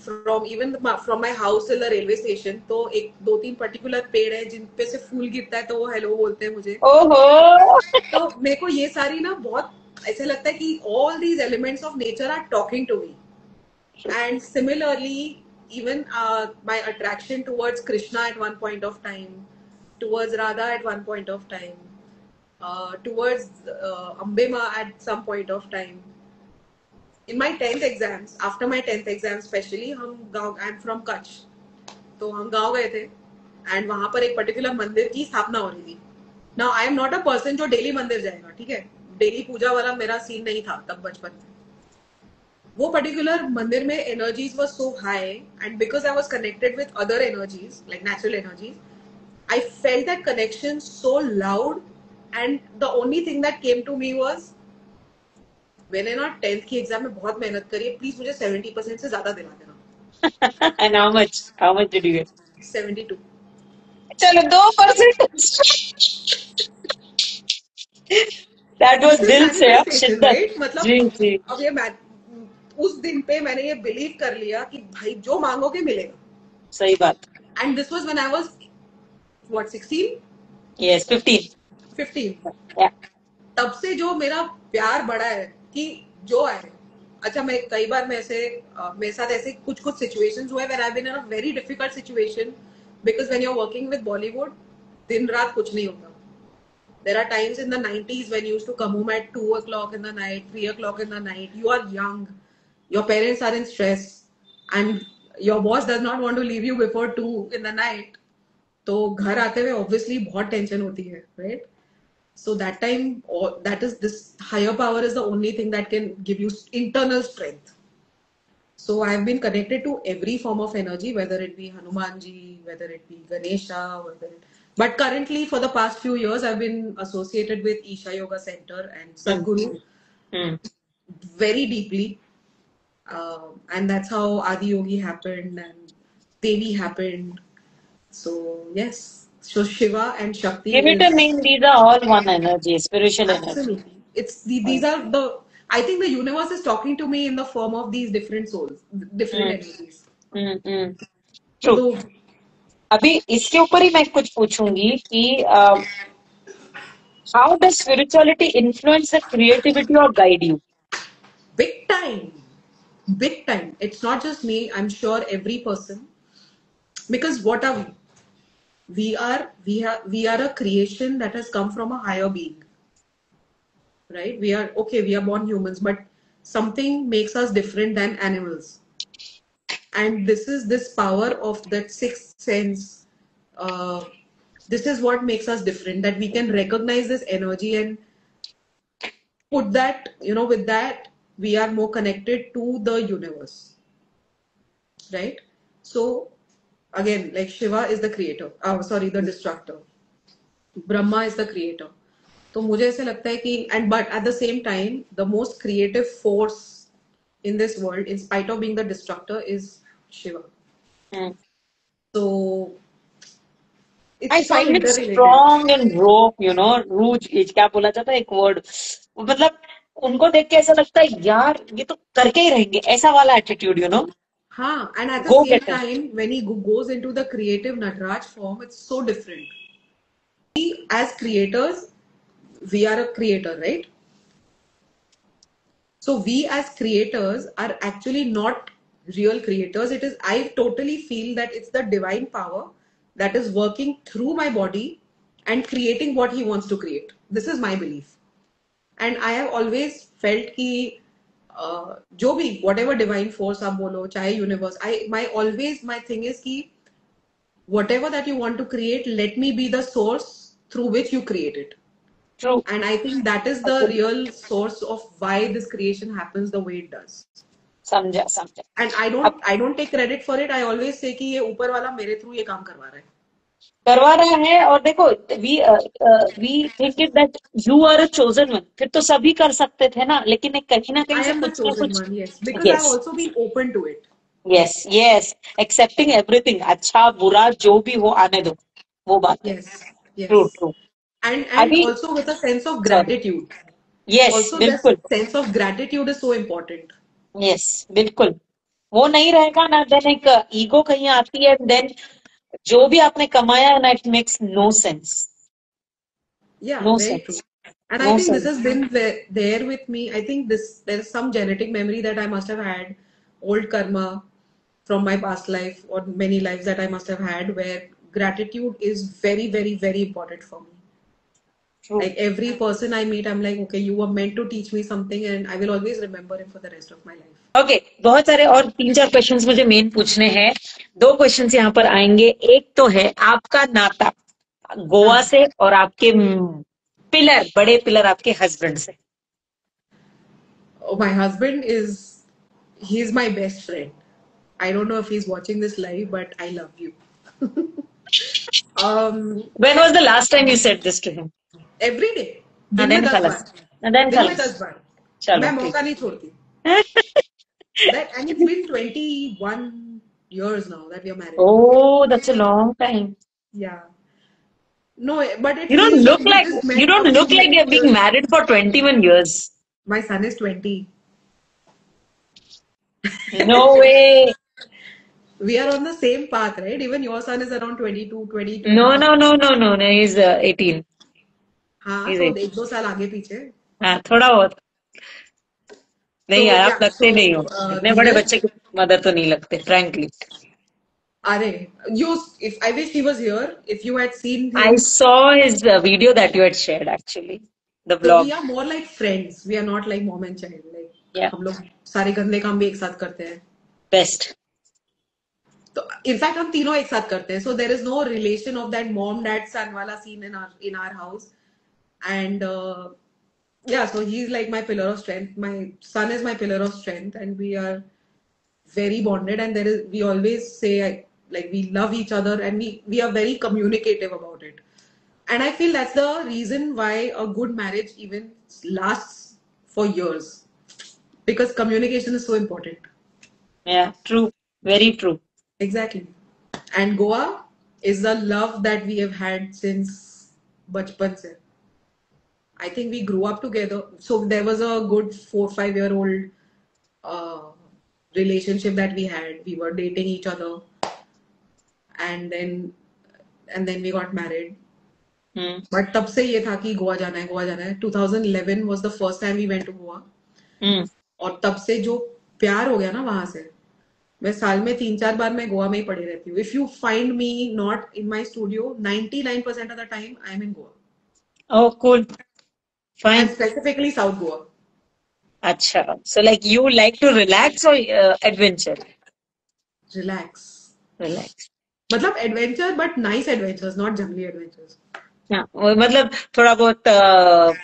from my house till the railway station, तो एक दो तीन particular पेड़ है जिन पे से फूल गिरता है तो वो हेलो बोलते हैं मुझे. ओहो तो मेरे को ये सारी ना बहुत ऐसे लगता है कि all these elements of nature are talking to me. And similarly, even my attraction towards Krishna at one point of time, towards Radha at one point of time, towards Ambema at some point of time. In my 10th exams, after my 10th exam especially, I'm from Kutch. तो हम गाँव गए थे and वहाँ पर एक particular मंदिर की स्थापना हो रही थी. Now I am not a person जो डेली मंदिर जाएगा, ठीक है? डेली पूजा वाला मेरा सीन नहीं था तब बचपन में. वो पर्टिकुलर मंदिर में energies were so high and because I was connected with other energies like natural energies I felt that connection so loud and the only thing that came to me was मैंने ना 10th की exam में बहुत मेहनत करी है please मुझे 70% से ज्यादा दिला देना. And how much did you get 72. चलो 2% दैट वाज दिल से शिद्दत राइट मतलब जी जी अब ये उस दिन पे मैंने ये बिलीव कर लिया कि भाई जो मांगोगे मिलेगा. सही बात. And this was when I was what 16 yes 15 या तब से जो मेरा प्यार बढ़ा है कि जो आए. अच्छा मैं कई बार मेरे साथ ऐसे कुछ सिचुएशंस हुए when I been in a very difficult situation because when you are working with Bollywood दिन रात कुछ नहीं होता. There are times in the 90s when you used to come home at 2 o'clock in the night, 3 o'clock in the night. You are young. Your parents are in stress. And your boss does not want to leave you before 2 in the night. तो घर आते हुए obviously बहुत tension होती है, right? So that time, this higher power is the only thing that can give you internal strength. So I've been connected to every form of energy, whether it be Hanumanji, whether it be Ganesha, but currently for the past few years, I've been associated with Isha Yoga Center and Sadhguru very deeply. And that's how Adi Yogi happened and Devi happened. So yes, so Shiva and Shakti give it a name. These are all one energy, spiritual energy. Absolutely. These are I think the universe is talking to me in the form of these different souls, different energies. True. So, अभी इसके ऊपर ही मैं कुछ पूछूंगी कि how does spirituality influence the creativity or guide you? big time. It's not just me. I'm sure every person. Because what are we? We are a creation that has come from a higher being. right? We are okay, we are born humans, but something makes us different than animals. And this is this power of that sixth sense. Uh, this is what makes us different, that we can recognize this energy and put that, with that, we are more connected to the universe, right? So, again, like Shiva is the creator, sorry, the destructor. Brahma is the creator. तो मुझे ऐसे लगता है कि and but at the same time the most creative force in this world, in spite of being the destructor, is Shiva. Hmm. So I it's all find it interrelated. strong and raw, रूज ये क्या बोला जाता है एक word, मतलब उनको देख के ऐसा लगता है यार ये तो करके ही रहेंगे, ऐसा वाला एटीट्यूड. हाँ, and at the Go same getter. time, when he goes into the creative Nataraj form, it's so different. We, as creators, we are a creator, right? So we as creators are actually not real creators. It is, I totally feel that it's the divine power that is working through my body and creating what he wants to create. This is my belief. And I have always felt कि जो भी whatever divine force आप बोलो, चाहे universe, my thing is कि whatever that you want to create, let me be the source through which you create it. True. And I think that is the real source of why this creation happens the way it does. समझा. And I don't take credit for it. I always say कि ये ऊपर वाला मेरे through ये काम करवा रहा है. करवा रहा है. और देखो we think it that you are a chosen one, फिर तो सभी कर सकते थे ना, लेकिन कहीं ना कहीं I से am the कुछ ना chosen कुछ. one, yes. Because I've yes also been open to it. Yes accepting everything, अच्छा बुरा जो भी हो आने दो, वो बात है. Yes, true yes. True. And अभी also with a sense of sorry. gratitude. Yes Also, this बिल्कुल. sense of gratitude is so important. Yes बिल्कुल. वो नहीं रहेगा ना, देन एक ईगो कहीं आती है, देन जो भी आपने कमाया है ना, it makes no sense. Yeah, no very true. Sense. And I no think this sense. has been there with me. I think there's some genetic memory that I must have had, old karma from my past life or many lives that I must have had, where gratitude is very, very, very important for me. True. Like every person I meet, I'm like, okay, you were meant to teach me something, and I will always remember him for the rest of my life. Okay, बहुत सारे और 3-4 questions मुझे main पूछने हैं. 2 questions यहाँ पर आएंगे. एक तो है आपका नाता गोवा हाँ. से और आपके बड़े पिलर आपके हस्बैंड से. Oh, my husband he's my best friend. I don't know if he's watching this live, but I love you. When was the last time you said this to him? Every day. दिन में then 10 खलस. बार. Then दिन में खलस. 10 बार. चलो मैं ठीक. मौका नहीं छोड़ती. And it's been 21 years now that we are married. Oh, that's a long time. Yeah. No, but it You don't feels look like we like just you met don't a few look like you're being years. married for 21 years. My son is 20. No way. We are on the same path, right? Even your son is around 22, 20, No, 21. no, no, no, no, no. He's 18. हाँ, He's तो 18. 1-2 साल आगे पीछे. हाँ, थोड़ा बहुत. नहीं So यार, आप yeah, लगते नहीं हो. इतने बड़े Dheeraj, बच्चे की मदर तो नहीं लगते, frankly. if I wish he was here, if you had seen I him. saw his video that you had shared, actually. The So we vlog. are more like friends. We are not like mom and child. Like Yeah, हम लोग सारे गंदे काम भी एक साथ करते हैं. best. तो इनफैक्ट हम तीनों एक साथ करते हैं. So there is no relation of that mom dad son वाला scene in our house. And yeah, so he's like my pillar of strength. My son is my pillar of strength, and we are very bonded. And we always say like we love each other, and we are very communicative about it. And I feel that's the reason why a good marriage even lasts for years, because communication is so important. Yeah, true. Very true. Exactly. And Goa is the love that we have had since bachpan se. I think we grew up together. So there was a good 4-5 year old uh, relationship that we had. We were dating each other, and then we got married. But तब से ये था कि गोवा जाना है, गोवा जाना है. 2011 was the first time we went to Goa. और तब से जो प्यार हो गया ना वहां से, मैं साल में 3-4 बार मैं गोवा में ही पड़ी रहती हूँ. If you find me not in my studio, 99% of the time I am in Goa. Oh, cool. Fine. and specifically South Goa. Acha. So like you like to relax or adventure? Relax. Relax. मतलब adventure, but nice adventures, not jungly adventures. हाँ, वो मतलब थोड़ा बहुत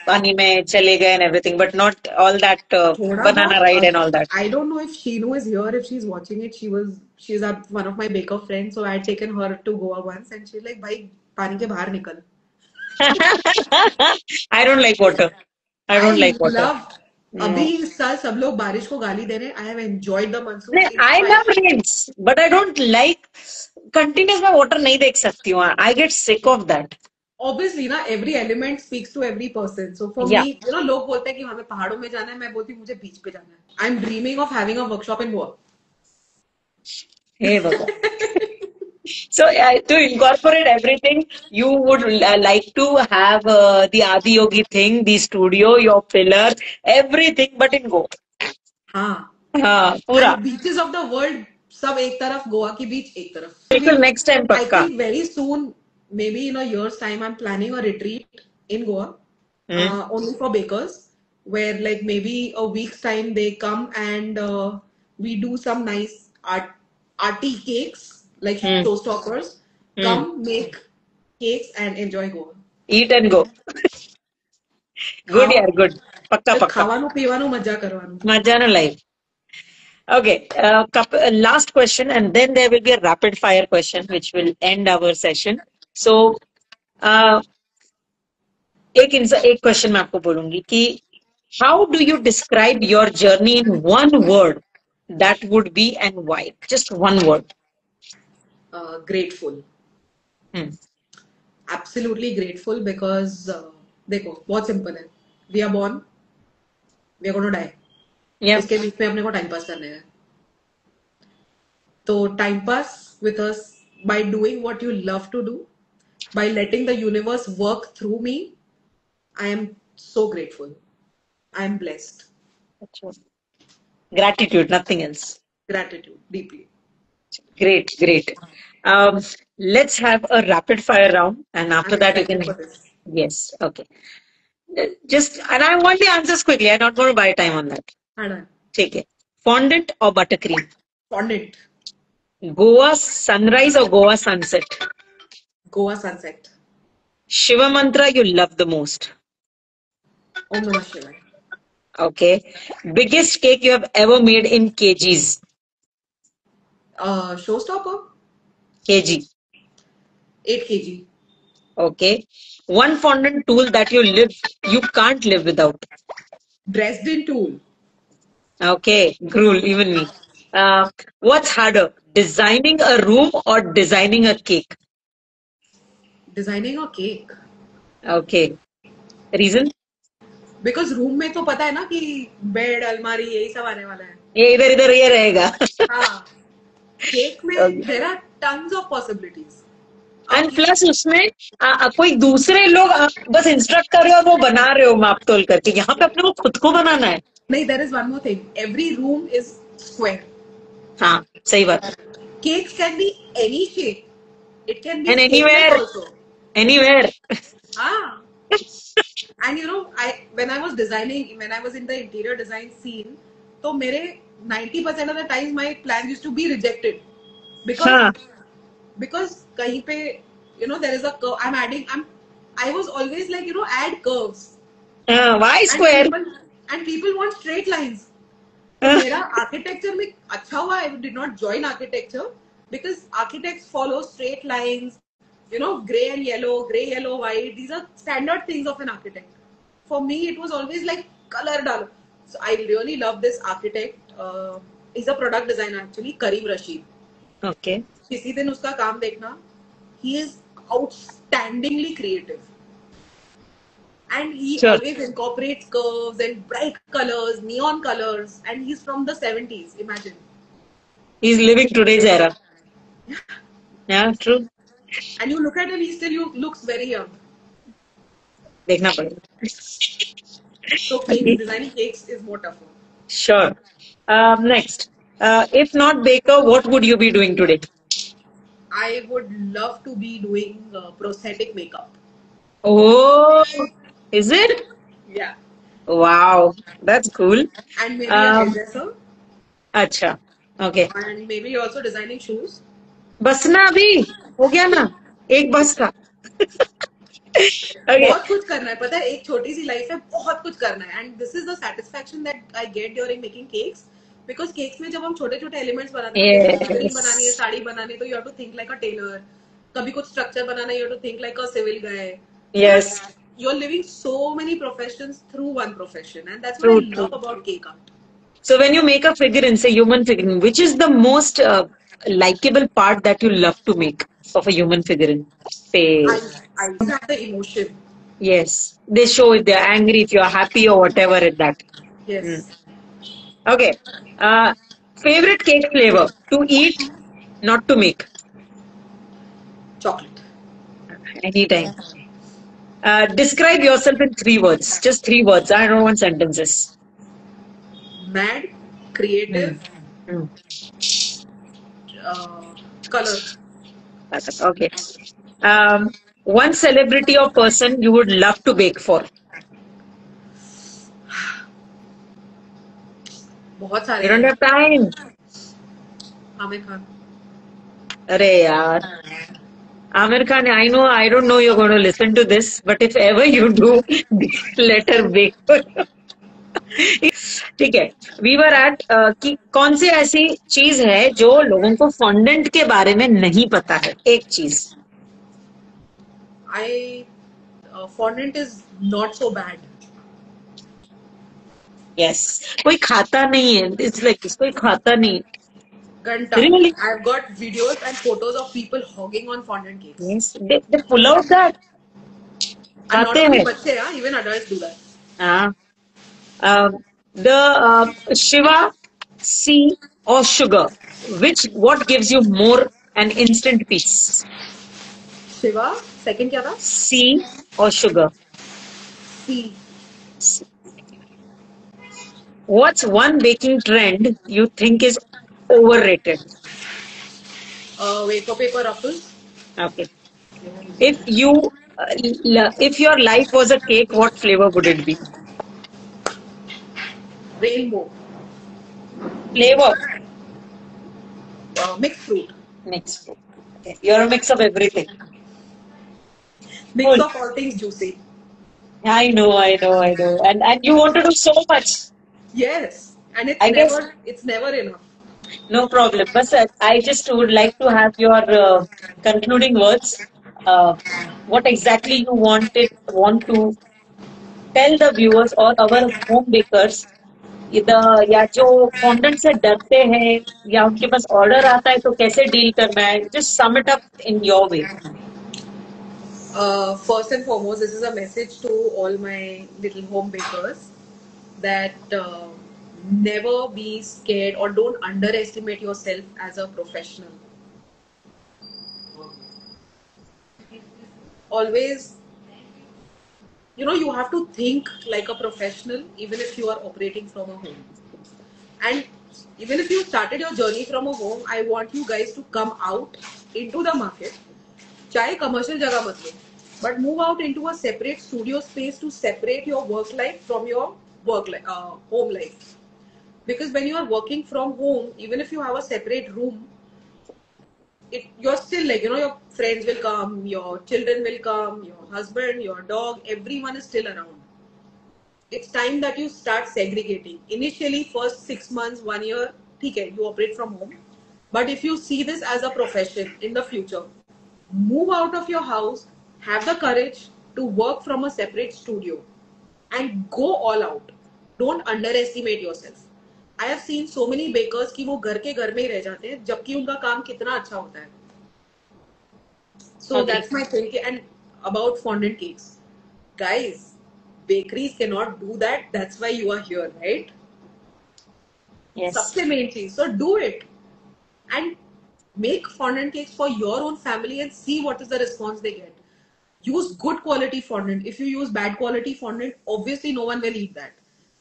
पानी में चले गए and everything, but not all that थोड़ा banana बहुत, ride and all that. I don't know if Sheenu is here, if she's watching it. She's one of my baker friends, so I had taken her to Goa once, and she's like, भाई पानी के बाहर निकल. I don't like water. I don't like I water. love. अभी इस साल सब लोग बारिश को गाली दे रहे हैं. I have enjoyed the monsoon. नहीं, I love rains, but I don't like continuous में water नहीं देख सकती हूँ. I get sick of that. Obviously ना, every element speaks to every person. So for Yeah. me, you know, लोग बोलते हैं कि हमें पहाड़ों में जाना है, मैं बोलती हूँ मुझे बीच पे जाना है. I'm dreaming of having a workshop in Goa. Hey, Baba. So to incorporate everything, you would like to have the Adi Yogi thing, the studio, your pillar, everything, but in Goa. हाँ. हाँ, पूरा. And beaches of the world, सब एक तरफ, गोवा की बीच एक तरफ. बिल्कुल next time I पक्का. think very soon, maybe in a year's time, I'm planning a retreat in Goa, only for bakers, where like maybe a week's time they come and we do some nice arty cakes, like showstoppers. Come make cakes and enjoy Goa. Eat and go. Good, ખાઓ, yaar, good. पक्का पक्का. ખાવાનું પીવાનું મજા કરવાનું. મજાનો life. Okay, last question, and then there will be a rapid fire question which will end our session. So, एक question मैं आपको बोलूंगी कि how do you describe your journey in one word? That would be and why? Just one word. Grateful. Absolutely grateful because देखो बहुत simple है. We are born, we are going to die. Yeah. इसके बीच में अपने को time pass करने हैं. तो time pass with us by doing what you love to do, by letting the universe work through me. I am so grateful. I am blessed. Gratitude, nothing else. Gratitude, deeply. Great, great. Let's have a rapid fire round, and after I'm that you excited can. for this. Yes, okay. Just, and I want the answers quickly. I'm not going to buy time on that. Done. Take it. Fondant or buttercream? Fondant. Goa sunrise or Goa sunset? Goa sunset. Shiva mantra you love the most? Om Namah Shivaya. Okay. Biggest cake you have ever made in kgs? Showstopper. Kg. 8 kg. Okay. One fondant tool that you can't live without? Dresden tool. Okay. Gruel, even me. What's harder, designing a room or designing a cake? Designing a cake. Okay. Reason? Because room में तो पता है ना कि bed अलमारी यही सब आने वाला है. ये इधर ये रहेगा. हाँ. Cake में there are tons of possibilities. And plus उसमें कोई दूसरे लोग बस इंस्ट्रक्ट कर रहे हो और वो बना रहे हो माप तोल करके. यहाँ पे अपने को खुद को बनाना है. नहीं, there is one more thing. Every room is square. हाँ, सही बात. Cakes can be any shape. It can be and anywhere also. Anywhere. Ah. And you know, when I was in the interior design scene, तो मेरे 90% of the times my plans used to be rejected because कहीं पे, you know, there is a curve. I was always like, you know, add curves. Why square? And people want straight lines. मेरा architecture में अच्छा हुआ I did not join architecture because architects follow straight lines, you know, gray and yellow, white. These are standard things of an architect. For me, it was always like color dalo. So I really love this architect. He's a product designer actually, Karim Rashid. Okay. किसी दिन उसका काम देखना. He is outstandingly creative. And he always incorporates curves and bright colors, neon colors, and he's from the 70s, imagine. He's living today's era. Yeah, true. And you look at him, he still looks very young. देखना पड़ेगा. So designing cakes is more tougher. Sure. Next. If not baker, what would you be doing today? I would love to be doing prosthetic makeup. Oh, is it? Yeah. Wow, that's cool. And maybe a Um, hairdresser. अच्छा, okay. And maybe you're also designing shoes. बस ना अभी हो गया ना एक बस का. Okay. बहुत कुछ करना है पता है एक छोटी सी लाइफ है बहुत कुछ करना है and this is the satisfaction that I get during making cakes because cakes में जब हम छोटे छोटे एलिमेंट्स बनाते हैं जैसे ज्वेलरी बनानी है Yes. साड़ी बनानी है तो you have to think like a tailor कभी कुछ स्ट्रक्चर बनाना है you have to think like a civil guy Yes. You are living so many professions through one profession and that's what True, I true. Love about cake art So when you make a figurine, say human figurine, which is the most likable part that you love to make of a human figurine? Say, I have the emotion yes, they show if they're angry, if you're happy or whatever at that. yes Okay. Uh, Favorite cake flavor to eat, not to make. chocolate Anytime. Describe yourself in 3 words. Just 3 words. I don't want sentences. mad creative Hmm. color Okay. One celebrity or person you would love to bake for. बहुत सारे You don't हैं have time. Aamir Khan अरे यार. Amir Khan, I don't know you're going to listen to this, but if ever you do, let her bake for you. ठीक है. We were at कि कौन सी ऐसी चीज है जो लोगों को फॉन्डेंट के बारे में नहीं पता है. एक चीज. I fondant is not so bad. Yes. कोई खाता नहीं है. It's like कोई खाता नहीं. Ganta. Really? I've got videos and photos of people hogging on fondant cakes. Yes. They pull out that. And not खाते only हैं. बच्चे, even adults do that. हाँ. The Shiva, C or sugar, what gives you more an instant peace? Shiva, second क्या था? C or sugar? C. C. What's one baking trend you think is overrated? Wafer paper ruffles. Okay. If your life was a cake, what flavor would it be? Rainbow. Flavor. Mixed fruit. Mixed fruit. Okay. You're a mix of everything. Mix Cool. of all things juicy. I know. And you want to do so much. Yes. And it's never enough. No problem. But I just would like to have your concluding words. What exactly you want to tell the viewers or our home bakers या जो fondant से डरते हैं या उनके पास order आता है तो कैसे डील करना है. Just sum it up in your way. First and foremost, this is a message to all my little home bakers that never be scared or don't underestimate yourself as a professional. Always, you have to think like a professional even if you are operating from a home. And even if you started your journey from a home, I want you guys to come out into the market. चाहे commercial जगह मत लो, but move out into a separate studio space to separate your work life from your home life. Because when you are working from home, even if you have a separate room, you're still like, your friends will come, your children will come, your husband, your dog, everyone is still around. It's time that you start segregating. Initially, first 6 months, 1 year, okay, you operate from home. But if you see this as a profession in the future, move out of your house, have the courage to work from a separate studio and go all out. Don't underestimate yourself. I have seen so many bakers कि वो घर के घर में ही रह जाते हैं जबकि उनका काम कितना अच्छा होता है. So that's my thinking. And about fondant cakes, guys, bakeries cannot do that. That's why you are here, right? Yes. सबसे main चीज. So do it and make fondant cakes for your own family and see what is the response they get. Use good quality fondant. If you use bad quality fondant, obviously no one will eat that.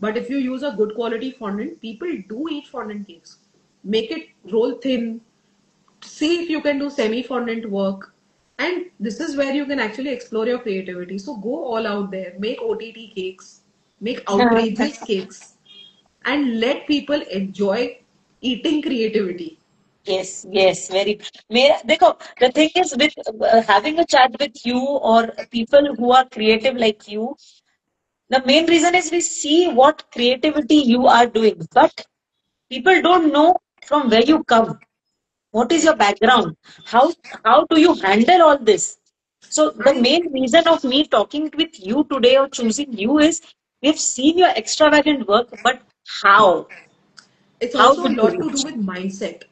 But if you use a good quality fondant, people do eat fondant cakes. Make it roll thin. See if you can do semi fondant work. And this is where you can actually explore your creativity. So go all out there. Make OTT cakes. make outrageous cakes, and let people enjoy eating creativity. Yes, yes, very. देखो, the thing is with having a chat with you or people who are creative like you, the main reason is we see what creativity you are doing, but people don't know from where you come. What is your background? How how do you handle all this? So the I main reason of me talking with you today or choosing you is we've seen your extravagant work, but how? It's How also a did you lot to do reach? with mindset.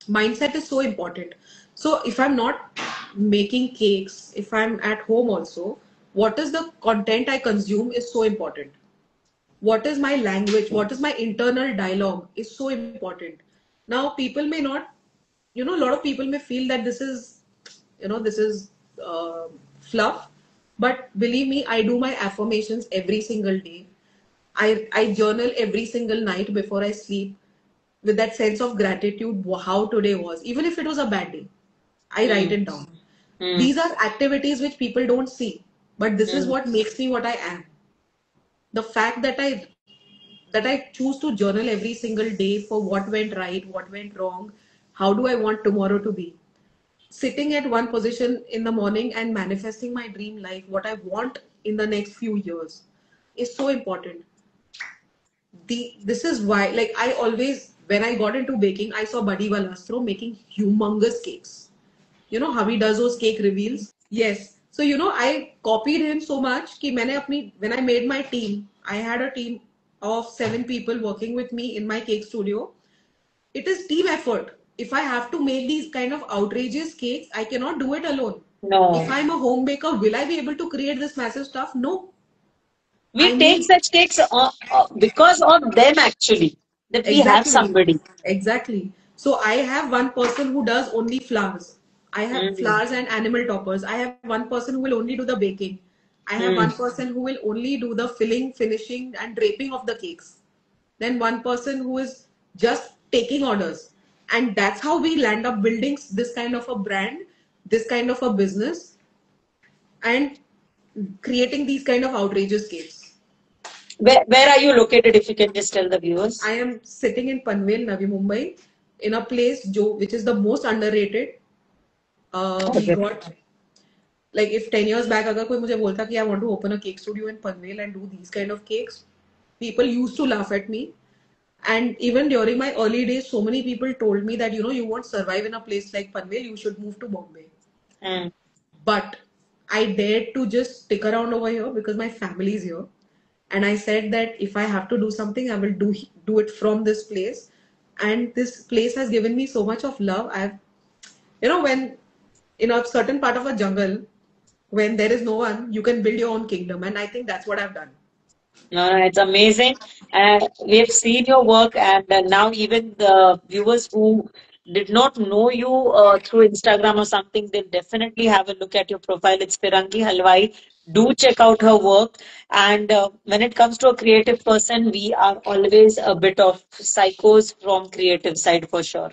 Mindset is so important. So if I'm not making cakes, if I'm at home also, what is the content I consume is so important. What is my language, what is my internal dialogue is so important. Now people may not, a lot of people may feel that this is, this is uh, fluff, but believe me, I do my affirmations every single day. I journal every single night before I sleep, with that sense of gratitude, how today was. Even if it was a bad day, I write Mm, it down. mm, These are activities which people don't see, but this is mm. what makes me what I am. The fact that I choose to journal every single day for what went right, what went wrong, how do I want tomorrow to be. Sitting at one position in the morning and manifesting my dream life, what I want in the next few years, is so important. This is why, like, I always, when I got into baking, I saw Buddy Valastro making humongous cakes. You know how he does those cake reveals? Yes. So I copied him so much कि मैंने अपनी, when I made my team, I had a team of 7 people working with me in my cake studio. It is team effort. If I have to make these kind of outrageous cakes, I cannot do it alone. If No. I'm a home baker, will I be able to create this massive stuff? No. I We take need such cakes because of them actually, that we have Exactly. somebody. Exactly. So I have one person who does only flowers. I have Mm, flowers and animal toppers. I have one person who will only do the baking. I have one mm. person who will only do the filling, finishing, and draping of the cakes. Then one person who is just taking orders. And that's how we land up building this kind of a brand, this kind of a business, and creating these kind of outrageous cakes. Where are you located, if you can just tell the viewers? I am sitting in Panvel, Navi Mumbai, in a place which is the most underrated. We Okay. got, like, if 10 years back अगर कोई मुझे बोलता कि I want to open a cake studio in Panvel and do these kind of cakes, people used to laugh at me. And even during my early days, so many people told me that you won't survive in a place like Panvel. You should move to Bombay. Mm. But I dared to just stick around over here because my family is here. And I said that if I have to do something, I will do it from this place. And this place has given me so much of love. When in a certain part of a jungle, when there is no one, you can build your own kingdom. And I think that's what I've done. No, no, it's amazing. We have seen your work, and now even the viewers who did not know you through Instagram or something, they'll definitely have a look at your profile. It's Firangi Halwai. Do check out her work. And when it comes to a creative person, we are always a bit of psychos from creative side for sure.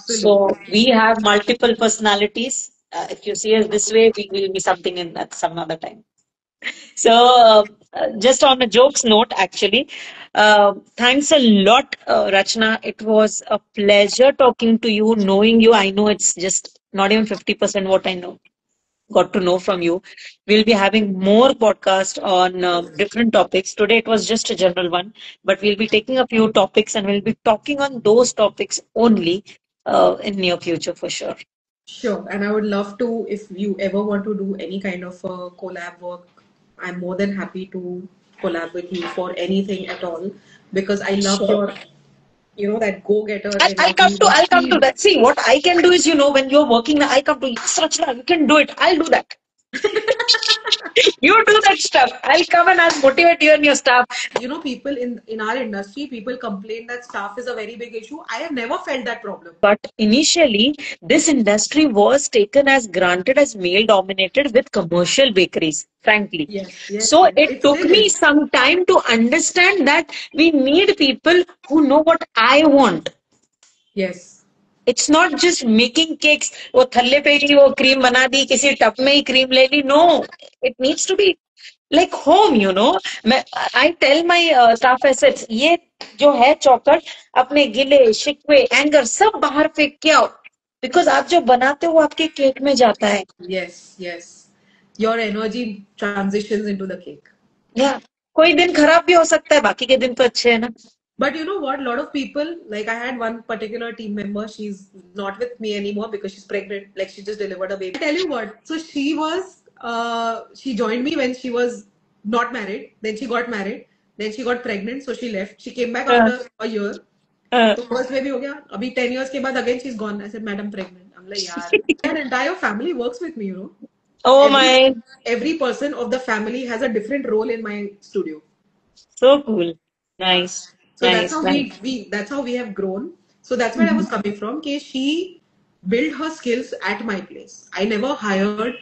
So Absolutely. we have multiple personalities. If you see us this way, we will be something in that some other time. So, just on a jokes note, actually, thanks a lot, Rachna. It was a pleasure talking to you, knowing you. I know it's just not even 50% what I know, got to know from you. We'll be having more podcasts on different topics. Today it was just a general one, but we'll be taking a few topics and we'll be talking on those topics only in near future for sure. Sure. And I would love to, if you ever want to do any kind of collab work, I'm more than happy to collab with you for anything at all, because I love Sure. your, that go-getter I'll come energy, to the I'll come to speed. that. See, what I can do is, when you're working, I'll come to you. Yes, Rachna, you can do it. I'll do that. You do that stuff. I'll come and I'll motivate you and your staff. People in our industry, people complain that staff is a very big issue. I have never felt that problem. But initially, this industry was taken as granted as male dominated with commercial bakeries, frankly. Yes, yes, So yes. it It took still me is. some time to understand that we need people who know what I want. Yes. It's not just making cakes. वो थल्ले पे ही वो cream बना दी किसी tub में ही cream ले ली. No, it needs to be like home, you know. I tell my staff assets, ये जो है चौकट अपने गिले शिकवे एंगर सब बाहर फेंक के आओ, बिकॉज आप जो बनाते हो वो आपके केक में जाता है. Yes, yes. Your energy transitions into the cake. या कोई दिन खराब भी हो सकता है, बाकी के दिन तो अच्छे है ना. But you know what? A lot of people, like I had one particular team member, she's not with me anymore because she's pregnant. Like she just delivered a baby. I tell you what, so she joined me when she was not married. Then she got married. Then she got pregnant. So she left. She came back after a year. So first baby हो गया. अभी 10 years के बाद again she's gone. I said, Madam pregnant. I'm like, यार. Her entire family works with me, you know. Oh my, Every person of the family has a different role in my studio. so cool. Nice. So Nice, that's how nice. that's how we have grown. So that's where I was coming from. Okay, she built her skills at my place. I never hired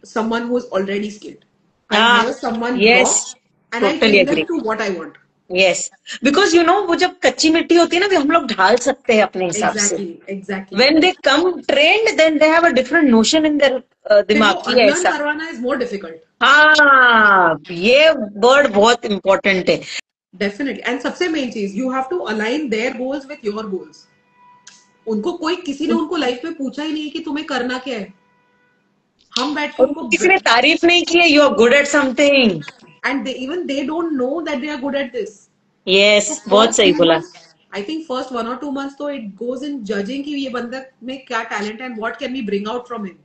someone who was already skilled. I hired someone yes, raw and I totally train them agree. to what I want. Yes, because you know वो जब कच्ची मिट्टी होती है ना, भी हम लोग ढाल सकते हैं अपने हिसाब से. Exactly, exactly. When they come trained, then they have a different notion in their दिमाग फिर की वो unlearn ऐसा. करवाना is more difficult. हाँ, ये वर्ड बहुत इम्पोर्टेंट है. Definitely. And सबसे main चीज, you have to align their goals with your goals. उनको कोई किसी ने उनको लाइफ में पूछा ही नहीं कि तुम्हें करना क्या है. हम बैठ के उनको किसी ने तारीफ नहीं की है, you are good at something. and they don't know that they are good at this. Yes, So बहुत first सही few बोला. months, I think first 1 or 2 months तो it goes in judging कि ये बंदा में क्या talent है and what can we bring out from him.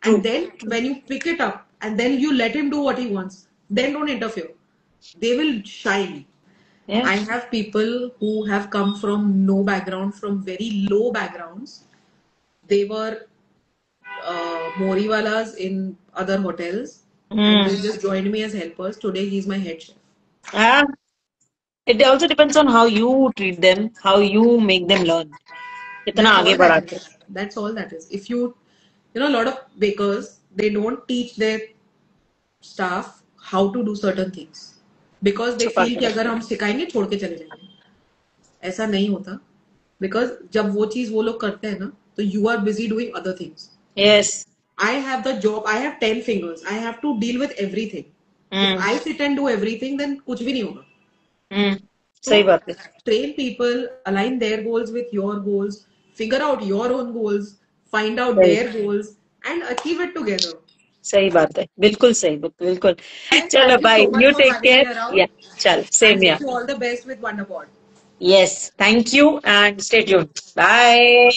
True. And then when you pick it up and then you let him do what he wants, then don't interfere. They will shine. Yeah. I have people who have come from no background, from very low backgrounds. They were Moriwalas in other hotels. And they just joined me as helpers. Today he's my head chef. Ah, it also depends on how you treat them, how you make them learn. कितना That's आगे all बढ़ा that के. is. That's all that is. If you know, a lot of bakers, they don't teach their staff how to do certain things because they छुपा feel के कि रखते अगर हम सिखाएंगे छोड़ के चले जाएंगे. ऐसा नहीं होता. Because जब वो चीज वो लोग करते हैं ना, तो you are busy doing other things. Yes. I have the job. I have 10 fingers. I have to deal with everything. If I sit and do everything, then कुछ भी नहीं होगा. सही बात है. Train people, align their goals with your goals, figure out your own goals, find out सही. their goals, and achieve it together. सही बात है, बिल्कुल सही, बिल्कुल. And चलो thank you bye, so much you for take having me care. around. Yeah, चल, And same wish here. you all the best with Wonderboard. Yes, thank you and stay tuned. Bye.